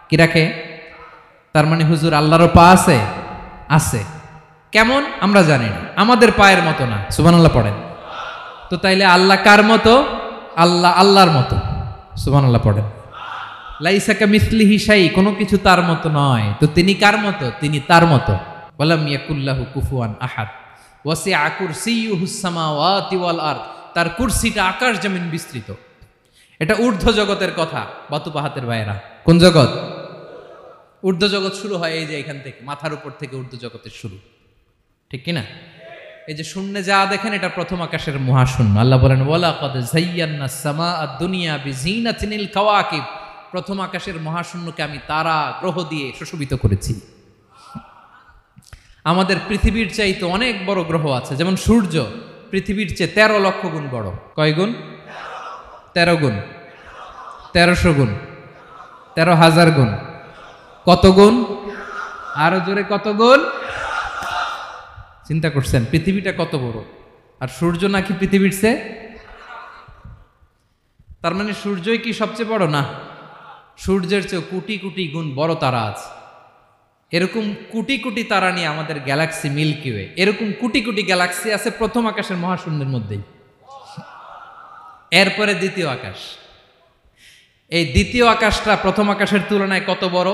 কি রাখে? তার মানে হুজুর আল্লাহরও পা আছে? আছে। কেমন আমরা জানি না, আমাদের পায়ের মতো না। সুবহানাল্লাহ পড়েন তো। তাইলে আল্লাহ কার মতো? আল্লাহ আল্লাহর মতো। সুবহানাল্লাহ পড়েন। লাইসা কামিসলিহি শাই, কোনো কিছু তার মতো নয়। তো তিনি কার মতো? তিনি তার মতো। ওয়ালাম ইয়াকুল্লাহু কুফুয়ান আহাদ। ওয়াসিআ কুরসিয়ুহুস সামাওয়াতি ওয়াল আরদ, তার কুরসিটা আকাশ জমিন বিস্তৃত। এটা ঊর্ধ্ব জগতের কথা। বাতুপাহাতের ভাইয়েরা, কোন জগৎ? ঊর্ধ্ব জগৎ শুরু হয় এই যে এখান থেকে, মাথার উপর থেকে ঊর্ধ্ব জগতের শুরু। ঠিক কিনা? এই যে শূন্যে যা দেখেন, এটা প্রথম আকাশের মহাশূন্য। আল্লাহ বলেন ওয়ালাকাদ যায়্যানাস সামাআদ দুনিয়া বিজিনাতিল কাওয়াকিব, প্রথম আকাশের মহাশূন্যকে আমি তারা গ্রহ দিয়ে সুশোভিত করেছি। আমাদের পৃথিবীর চাইতে অনেক বড় গ্রহ আছে, যেমন সূর্য পৃথিবীর চেয়ে 13 লক্ষ গুণ বড়। কয় গুণ? 13 গুণ, 1300 গুণ, 13,000 গুণ। কত গুণ? আরো জোরে কত গুণ? চিন্তা করছেন পৃথিবীটা কত বড়, আর সূর্য নাকি পৃথিবীর চেয়ে? তার মানে সূর্যই কি সবচেয়ে বড়? না, সূর্যের চেয়ে কোটি কোটি গুণ বড় তারা আছে। এরকম কোটি কোটি তারা নিয়ে আমাদের গ্যালাক্সি মিল্কি ওয়ে, এরকম কোটি কোটি গ্যালাক্সি আছে প্রথম আকাশের মহাশূন্যের মধ্যেই। এরপরে দ্বিতীয় আকাশ। এই দ্বিতীয় আকাশটা প্রথম আকাশের তুলনায় কত বড়?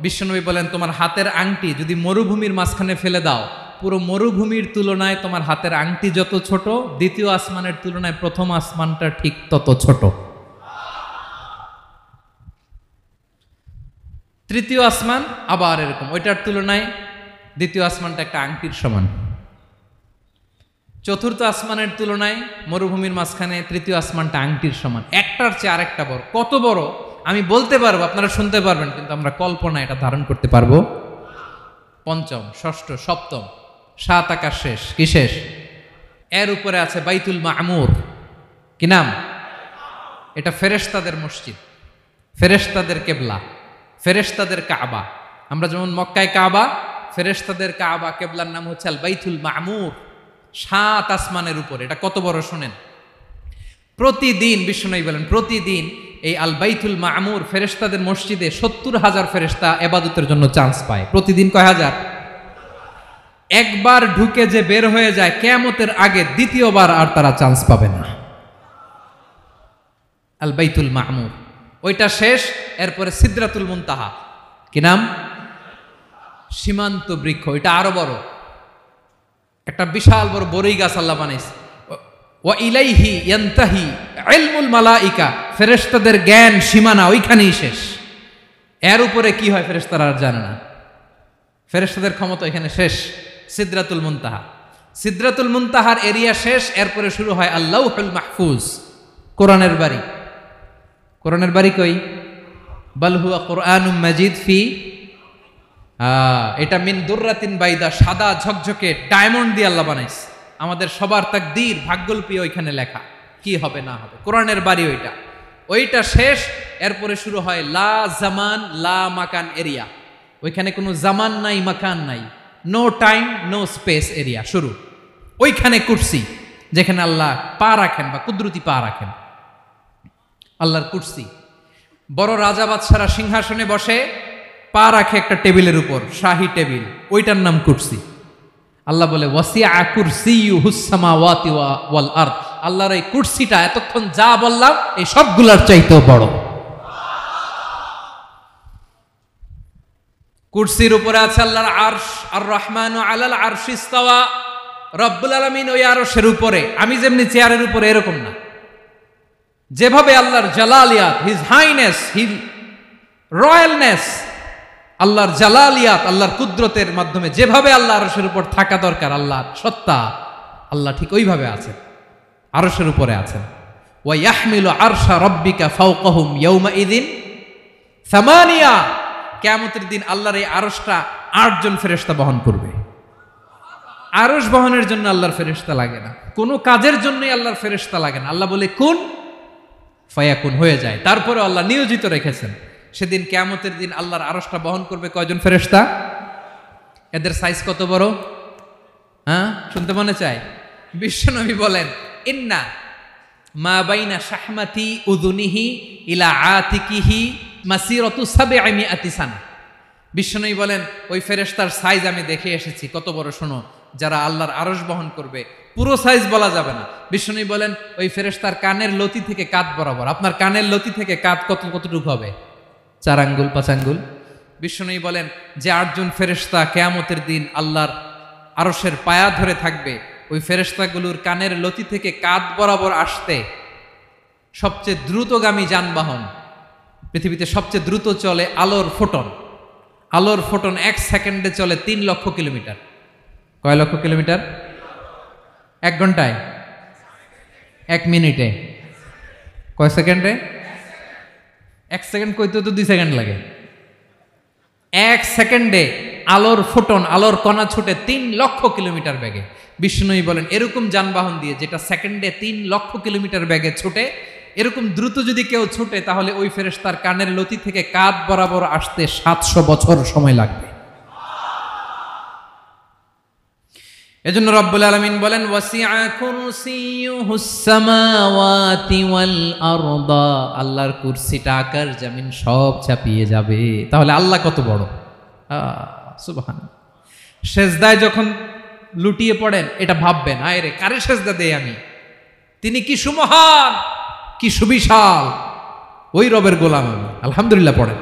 বিশ্বনবী বলেন তোমার হাতের আংটি যদি মরুভূমির মাঝখানে ফেলে দাও, পুরো মরুভূমির তুলনায় তোমার হাতের আংটি যত ছোট, দ্বিতীয় আসমানের তুলনায় প্রথম আসমানটা ঠিক তত ছোট। তৃতীয় আসমান আবার এরকম, ওইটার তুলনায় দ্বিতীয় আসমানটা একটা আংটির সমান। চতুর্থ আসমানের তুলনায় মরুভূমির মাঝখানে তৃতীয় আসমানটা আংটির সমান। একটার চেয়ে আরেকটা বড়। কত বড় আমি বলতে পারবো, আপনারা শুনতে পারবেন, কিন্তু আমরা কল্পনা এটা ধারণ করতে পারবো। পঞ্চম, ষষ্ঠ, সপ্তম, 7 আকাশ শেষ। কি শেষ? এর উপরে আছে বাইতুল মামুর। কি নাম? এটা ফেরেশতাদের মসজিদ, ফেরেশতাদের কেবলা, ফেরেশতাদের কাবা। আমরা যেমন মক্কায় কাবা, ফেরেশতাদের কাবা কেবলার নাম হচ্ছে আল বাইতুল মামুর। 7 আসমানের উপরে। এটা কত বড় শোনেন। প্রতিদিন বিশ্বনবী বলেন প্রতিদিন এই আল বাইতুল মামুর ফেরেশতাদের মসজিদে 70,000 ফেরেশতা ইবাদতের জন্য চান্স পায়। প্রতিদিন কয় হাজার? একবার ঢুকে যে বের হয়ে যায় কিয়ামতের আগে দ্বিতীয়বার আর তারা চান্স পাবে না। আল বাইতুল মামুর ওইটা শেষ। এরপরে সিদরাতুল মুনতাহা। কি নাম? সীমান্ত বৃক্ষ। ওইটা আরো বড়, একটা বিশাল বড় বড়ই গাছ আল্লাহ বানাইছে। ওয়া ইলাইহি ইয়ানতাহি ইলমুল মালাইকা, ফেরেশতাদের জ্ঞান সীমানা ওইখানেই শেষ। এর উপরে কি হয় ফেরেশতারা আর জানে না। ফেরেশতাদের ক্ষমতা এখানে শেষ। সিদরাতুল মুনতাহা, সিদরাতুল মুনতাহার এরিয়া শেষ। এরপরে শুরু হয় আল্লাহুল মাহফুজ, কোরআনের বাড়ি। কোরআনের বাড়ি কই? বাল হুয়া কুরআনুম মাজিদ ফি, এটা মিন দুররাতিন বাইদা, সাদা ঝকঝকে ডায়মন্ড দিয়ে আল্লাহ বানাইছে। আমাদের সবার তাকদীর ভাগ্যলিপি ওইখানে লেখা, কি হবে না হবে। কোরআনের বাড়ি ওইটা। ওইটা শেষ। এরপরে শুরু হয় লা জামান লা মাকান এরিয়া। ওইখানে কোনো জামান নাই, মাকান নাই, no time no space area শুরু। ওইখানে কুরসি, যেখানে আল্লাহ পা রাখেন বা কুদরতি পা রাখেন। আল্লাহর কুরসি। বড় রাজা বাদশারা সিংহাসনে বসে পা রাখে একটা টেবিলের উপর, শাহী টেবিল, ওইটার নাম কুরসি। আল্লাহ বলে ওয়াসিআ কুরসিয়ুহুস সামাওয়াতি ওয়াল আরদ, আল্লাহর এই কুরসিটা এতক্ষণ যা বললাম এই সবগুলোর চাইতেও বড়। কুরসির উপরে আছে আল্লাহর আরশ, আর রহমানু আলাল আরশি ইস্তাওয়া, রব্বুল আলামিন ওই আরশের উপরে, আমি যেমনি চেয়ারের উপরে এরকম না। যেভাবে আল্লাহর জালালিয়াত, হিজ হাইনেস, হিজ রয়্যালনেস, আল্লাহর জালালিয়াত, আল্লাহর কুদরতের মাধ্যমে যেভাবে আল্লাহ আরশের উপর থাকা দরকার, আল্লাহর সত্তা, আল্লাহ ঠিক ওইভাবে আছেন, আরশের উপরে আছেন। ওয়া ইয়াহমিলু আরশা রাব্বিকা ফাওকাহুম ইয়াওমাইযিন সামানিয়া, কিয়ামতের দিন আল্লাহর এই আরশটা 8 জন ফেরেশতা বহন করবে। আরশ বহনের জন্য আল্লাহর ফেরেশতা লাগে না, কোনো কাজের জন্যই আল্লাহর ফেরেশতা লাগে না। আল্লাহ বলে কুন ফায়াকুন, হয়ে যায়। তারপরে আল্লাহ নিয়োজিত রেখেছেন। সেদিন কিয়ামতের দিন আল্লাহর আরশটা বহন করবে কয়জন ফেরেশতা? এদের সাইজ কত বড়? হ্যাঁ, শুনতে মনে চায়? বিশ্বনবী বলেন ইন্না মা বাইনা শাহমাতি উযুনিহি ইলা আতিকিহি মাসিরাতু 700 সানা। বিশ্বনবী বলেন ওই ফেরেশতার সাইজ আমি দেখে এসেছি কত বড়, শোনো, যারা আল্লাহর আরশ বহন করবে, পুরো সাইজ বলা যাবে না। বিশ্বনবী বলেন ওই ফেরেশতার কানের লতি থেকে কাঁধ বরাবর, আপনার কানের লতি থেকে কাঁধ কতটুকু হবে? 4 আঙ্গুল 5 আঙ্গুল। বিশ্বনবী বলেন যে 8 জন ফেরেশতা কিয়ামতের দিন আল্লাহর আরশের পায়া ধরে থাকবে, ওই ফেরেশতাগুলোর কানের লতি থেকে কাঁধ বরাবর আসতে সবচেয়ে দ্রুতগামী যানবাহন, পৃথিবীতে সবচেয়ে দ্রুত চলে আলোর ফোটন। আলোর ফোটন 1 সেকেন্ডে চলে 3 লক্ষ কিলোমিটার। কয় লক্ষ কিলোমিটার? 1 ঘন্টায়? 1 মিনিটে? কয় সেকেন্ডে? 1 সেকেন্ড কইতে তো 2 সেকেন্ড লাগে। 1 সেকেন্ডে আলোর ফোটন, আলোর কণা ছুটে 3 লক্ষ কিলোমিটার বেগে। বিষ্ণুই বলেন এরকম যানবাহন দিয়ে, যেটা সেকেন্ডে 3 লক্ষ কিলোমিটার বেগে ছুটে, এরকম দ্রুত যদি কেউ ছুটে, তাহলে ওই ফেরেশতার কানের লতি থেকে কাঁধ বরাবর আসতে 700 বছর সময় লাগবে। এজন্য রব্বুল আলামিন বলেন ওয়াসিআ কুরসিয়ুহুস সামাওয়াতি ওয়াল আরদা, আল্লাহর কুরসিটা আকাশ জমিন সব চাপিয়ে যাবে। তাহলে আল্লাহ কত বড়! সুবহানাল্লাহ। সেজদায় যখন লুটিয়ে পড়েন এটা ভাববেন, আয় রে কারে সেজদা দেই আমি, তিনি কি সুমহান, কি সুবিশাল, ওই রবের গোলাম আমি। আলহামদুলিল্লাহ পড়েন।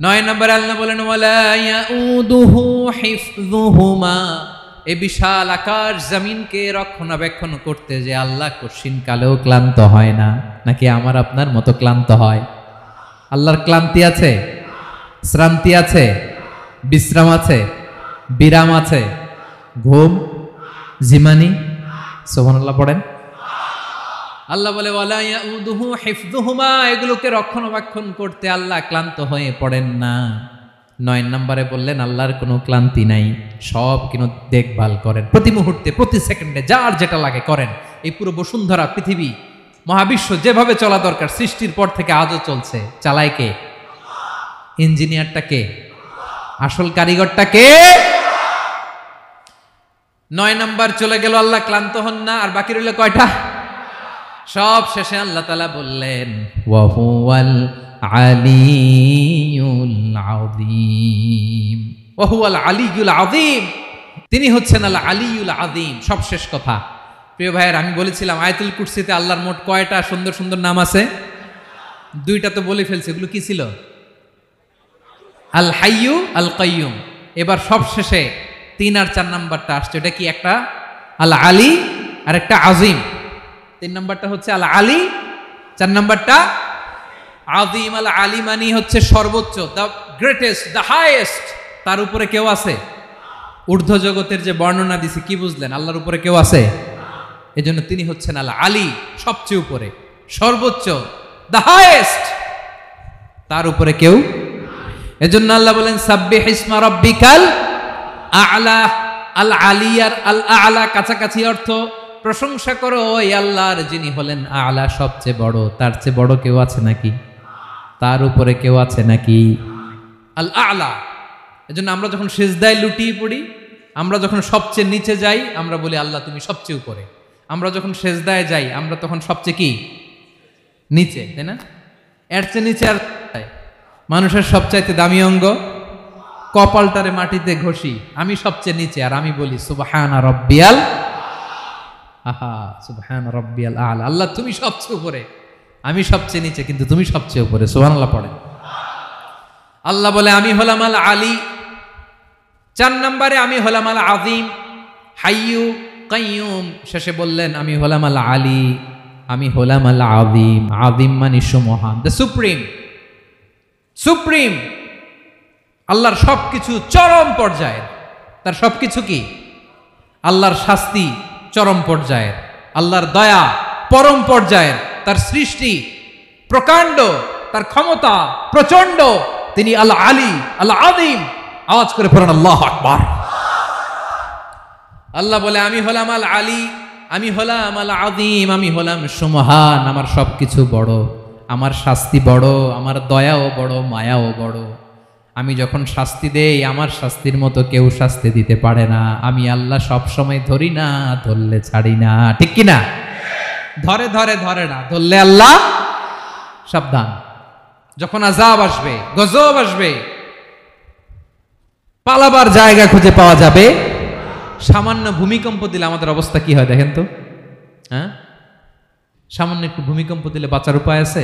9 নম্বরে আল্লাহ বলেন ওয়ালা ইয়াউদুহু হিফযুহুমা, এই বিশাল আকাশ জমিনকে রক্ষণাবেক্ষণ করতে যে আল্লাহ কঠিন কালেও ক্লান্ত হয় না। নাকি আমার আপনার মতো ক্লান্ত হয়? আল্লাহর ক্লান্তি আছে? শ্রান্তি আছে? বিশ্রাম আছে? বিরাম আছে? ঘুম, জিমানি? সুবহানাল্লাহ পড়েন। আল্লাহ বলে ওয়ালা ইয়াউদুহু হিফযুহুমা, এগুলোকে রক্ষণাবেক্ষণ করতে আল্লাহ ক্লান্ত হয়ে পড়েন না। 9 নম্বরে বললেন আল্লাহর কোনো ক্লান্তি নাই, সব কিন্তু দেখভাল করেন, প্রতি মুহূর্তে প্রতি সেকেন্ডে যার যেটা লাগে করেন। এই পুরো বসুন্ধরা, পৃথিবী, মহাবিশ্ব যেভাবে চলা দরকার সৃষ্টির পর থেকে আজও চলছে। চালায় কে? ইঞ্জিনিয়ারটা কে? আসল কারিগরটা কে? 9 নম্বর চলে গেল, আল্লাহ ক্লান্ত হন না। আর বাকি রইল কয়টা? সব শেষে আল্লাহ তাআলা বললেন ওয়া হুয়াল আলিয়ুল আযীম, ওয়া হুয়াল আলিয়ুল আযীম, তিনি হচ্ছেন আল আলিয়ুল আযীম। সব শেষ কথা। প্রিয় ভাইয়ের, আমি বলেছিলাম আয়াতুল কুরসিতে আল্লাহর মোট কয়টা সুন্দর সুন্দর নাম আছে? 2টা তো বলে ফেলছে। এগুলো কি ছিল? আল হাইয়ু, আল কাইয়ুম। এবার সব শেষে 3 আর 4 নাম্বারটা আসছে। এটা কি? একটা আল আলী আর একটা আযীম। 3 নাম্বারটা হচ্ছে আল আলী, 4 নাম্বারটা আযীম। আল আলী মানে হচ্ছে সর্বোচ্চ, দ্য গ্রেটেস্ট, দ্য হাইয়েস্ট। তার উপরে কেউ আছে? ঊর্ধ্ব জগতের যে বর্ণনা দিছি, কি বুঝলেন? আল্লাহর উপরে কেউ আছে? এজন্য তিনি হচ্ছেন আল আলী, সবচেয়ে উপরে, সর্বোচ্চ, দ্য হাইয়েস্ট। তার উপরে কেউ। এজন্য আল্লাহ বলেন সাব্বিহ ইসমা রাব্বিকাল আ'লা। আল আলিয়ার আল আ'লা কাছাকাছি অর্থ প্রশংসা করো ওই আল্লাহর যিনি হলেন আ'লা, সবচেয়ে বড়। তার চেয়ে বড় কেউ আছে নাকি? তার উপরে কেউ আছে নাকি? আল আ'লা। এজন্য আমরা যখন সিজদায় লুটিয়ে পড়ি, আমরা যখন সবচেয়ে নিচে যাই, আমরা বলি আল্লাহ তুমি সবচেয়ে উপরে। আমরা যখন সিজদায় যাই, আমরা তখন সবচেয়ে কি? নিচে, তাই না? এর চেয়ে নিচে আর মানুষের সবচাইতে দামি অঙ্গ কপালটারে মাটিতে ঘষি, আমি সবচেয়ে নিচে, আর আমি বলি সুবহানা রাব্বিয়াল, আহা সুবহানা রাব্বিয়াল আলা, আল্লাহ তুমি সবচেয়ে উপরে, আমি সবচেয়ে নিচে, কিন্তু তুমি সবচেয়ে উপরে। সুবহানাল্লাহ পড়েন। আল্লাহ বলে আমি হলাম আল আলী। 4 নম্বরে আমি হলাম আল আযীম, হাইয়ু কাইয়ুম। শেষে বললেন আমি হলাম আল আলী, আমি হলাম আল আযীম। আযীম মানে সুমহান, দ্য সুপ্রিম। সুপ্রিম আল্লাহর সবকিছু চরম পর্যায়ের, তার সবকিছু কি? আল্লাহর শাস্তি চরম পর্যায়ের, আল্লাহর দয়া পরম পর্যায়ের, তার সৃষ্টি প্রকাণ্ড, তার ক্ষমতা প্রচন্ড। তিনি আল আলী আল আযীম। আওয়াজ করে পড়েন আল্লাহু আকবার। আল্লাহ বলে আমি হলাম আল আলী, আমি হলাম আল আযীম, আমি হলাম সুমহান। আমার সবকিছু বড়, আমার শাস্তি বড়, আমার দয়াও বড়, মায়াও বড়। আমি যখন শাস্তি দেই, আমার শাস্তির মতো কেউ শাস্তি দিতে পারে না। আমি আল্লাহ সব সময় ধরি না, ধরলে ছাড়ি না, ঠিক কি না? ধরে ধরে ধরে না, ধরলে আল্লাহ সাবধান। যখন আযাব আসবে, গজব আসবে, পালাবার জায়গা খুঁজে পাওয়া যাবে। সামান্য ভূমিকম্প দিলে আমাদের অবস্থা কি হয় দেখেন তো? হ্যাঁ, সামান্য একটু ভূমিকম্প দিলে বাঁচার উপায় আছে?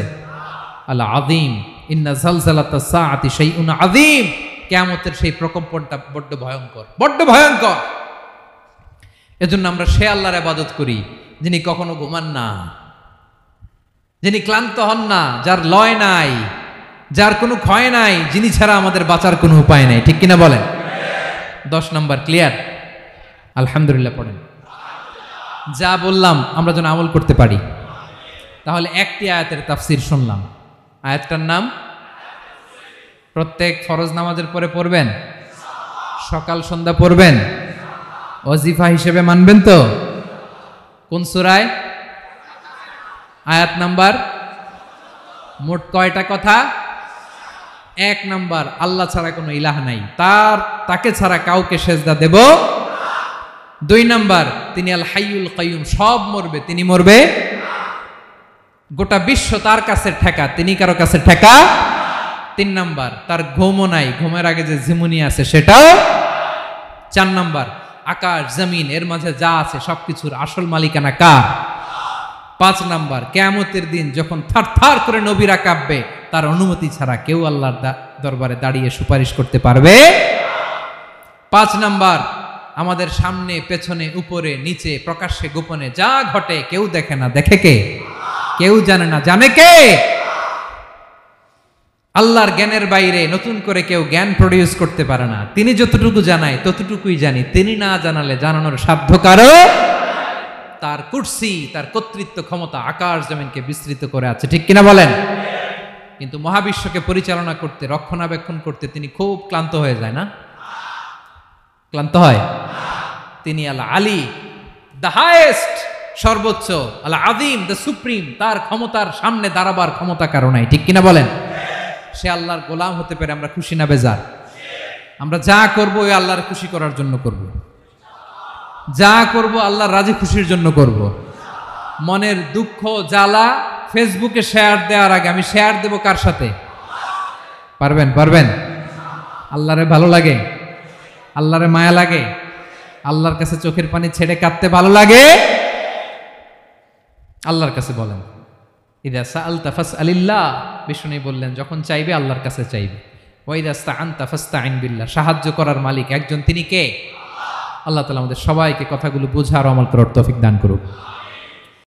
আল আযীম, ইন্না জালজালাতাস সাআতি শাইউন আযীম। কিয়ামতের সেই প্রকম্পনটা বড্ড ভয়ঙ্কর, বড্ড ভয়ঙ্কর। এজন্য আমরা সে আল্লাহর ইবাদত করি যিনি কখনো ঘুমান না, যিনি ক্লান্ত হন না, যার লয় নাই, যার কোনো ক্ষয় নাই, যিনি ছাড়া আমাদের বাঁচার কোনো উপায় নাই, ঠিক কিনা বলেন? 10 নম্বর ক্লিয়ার? আলহামদুলিল্লাহ পড়েন। যা বললাম আমরা যেন আমল করতে পারি। তাহলে একটি আয়াতের তাফসীর শুনলাম, আয়াতটার নাম প্রত্যেক ফরজ নামাজের পরে পড়বেন, সকাল সন্ধ্যা পড়বেন, ওয়াজিফা হিসেবে মানবেন তো? কোন সূরায়? আয়াত নাম্বার? মোট কয়টা কথা? 1 নাম্বার, আল্লাহ ছাড়া কোনো ইলাহ নাই, তাকে ছাড়া কাউকে সেজদা দেব। 2 নাম্বার, তিনি আল হাইয়ুল কাইয়ুম, সব মরবে, তিনি মরবে। গোটা বিশ্ব তার কাছে ঠেকা, তিনি কারো কাছে ঠেকা। 3 নাম্বার, তার ঘুমও নাই, ঘুমের আগে যে ঝিমুনি আছে সেটাও। 4 নাম্বার, আকাশ জমিন এর মাঝে যা আছে সবকিছুর আসল মালিকানা কার? 5 নাম্বার, কিয়ামতের দিন যখন থারথার করে নবীরা কাঁপবে, তার অনুমতি ছাড়া কেউ আল্লাহর দরবারে দাঁড়িয়ে সুপারিশ করতে পারবে। 5 নাম্বার, আমাদের সামনে পেছনে উপরে নিচে প্রকাশ্যে গোপনে যা ঘটে কেউ দেখে না, দেখে কে? কেউ জানে না, জানে কে? আল্লাহর জ্ঞানের বাইরে নতুন করে কেউ জ্ঞান প্রডিউস করতে পারে না। তিনি যতটুকু জানায় ততটুকুই জানি, তিনি না জানালে জানানোর সাধ্য কারো। তার কুরসি, তার কর্তৃত্ব ক্ষমতা আকাশ জমিনকে বিস্তৃত করে আছে, ঠিক কিনা বলেন? কিন্তু মহাবিশ্বকে পরিচালনা করতে, রক্ষণাবেক্ষণ করতে তিনি খুব ক্লান্ত হয়ে যায় না? ক্লান্ত হয়? তিনি আল আলী, দ্য হাইয়েস্ট, সর্বোচ্চ, আল আযীম, দ্য সুপ্রিম। তার ক্ষমতার সামনে দাঁড়াবার ক্ষমতা কারো নাই, ঠিক কিনা বলেন? সে আল্লাহর গোলাম হতে পেরে আমরা খুশি না বেজার? আমরা যা করব ওই আল্লাহর খুশি করার জন্য করব, যা করব আল্লাহর রাজি খুশির জন্য করব। মনের দুঃখ জ্বালা ফেসবুকে শেয়ার দেওয়ার আগে আমি শেয়ার দেব কার সাথে? পারবেন? পারবেন? আল্লাহরে ভালো লাগে, আল্লাহরে মায়া লাগে, আল্লাহর কাছে চোখের পানি ছেড়ে কাঁদতে ভালো লাগে। আল্লাহর কাছে বলেন, ইদা সাআলতা ফাসআলিল্লাহ। বিষ্ণু বললেন যখন চাইবে আল্লাহর কাছে চাইবে। ওয়া ইদা ইসতাআনতা ফাসতাইন বিল্লাহ। সাহায্য করার মালিক একজন, তিনি কে? আল্লাহ তাআলা আমাদের সবাইকে কথাগুলো বোঝার আমল করার তৌফিক দান করুক।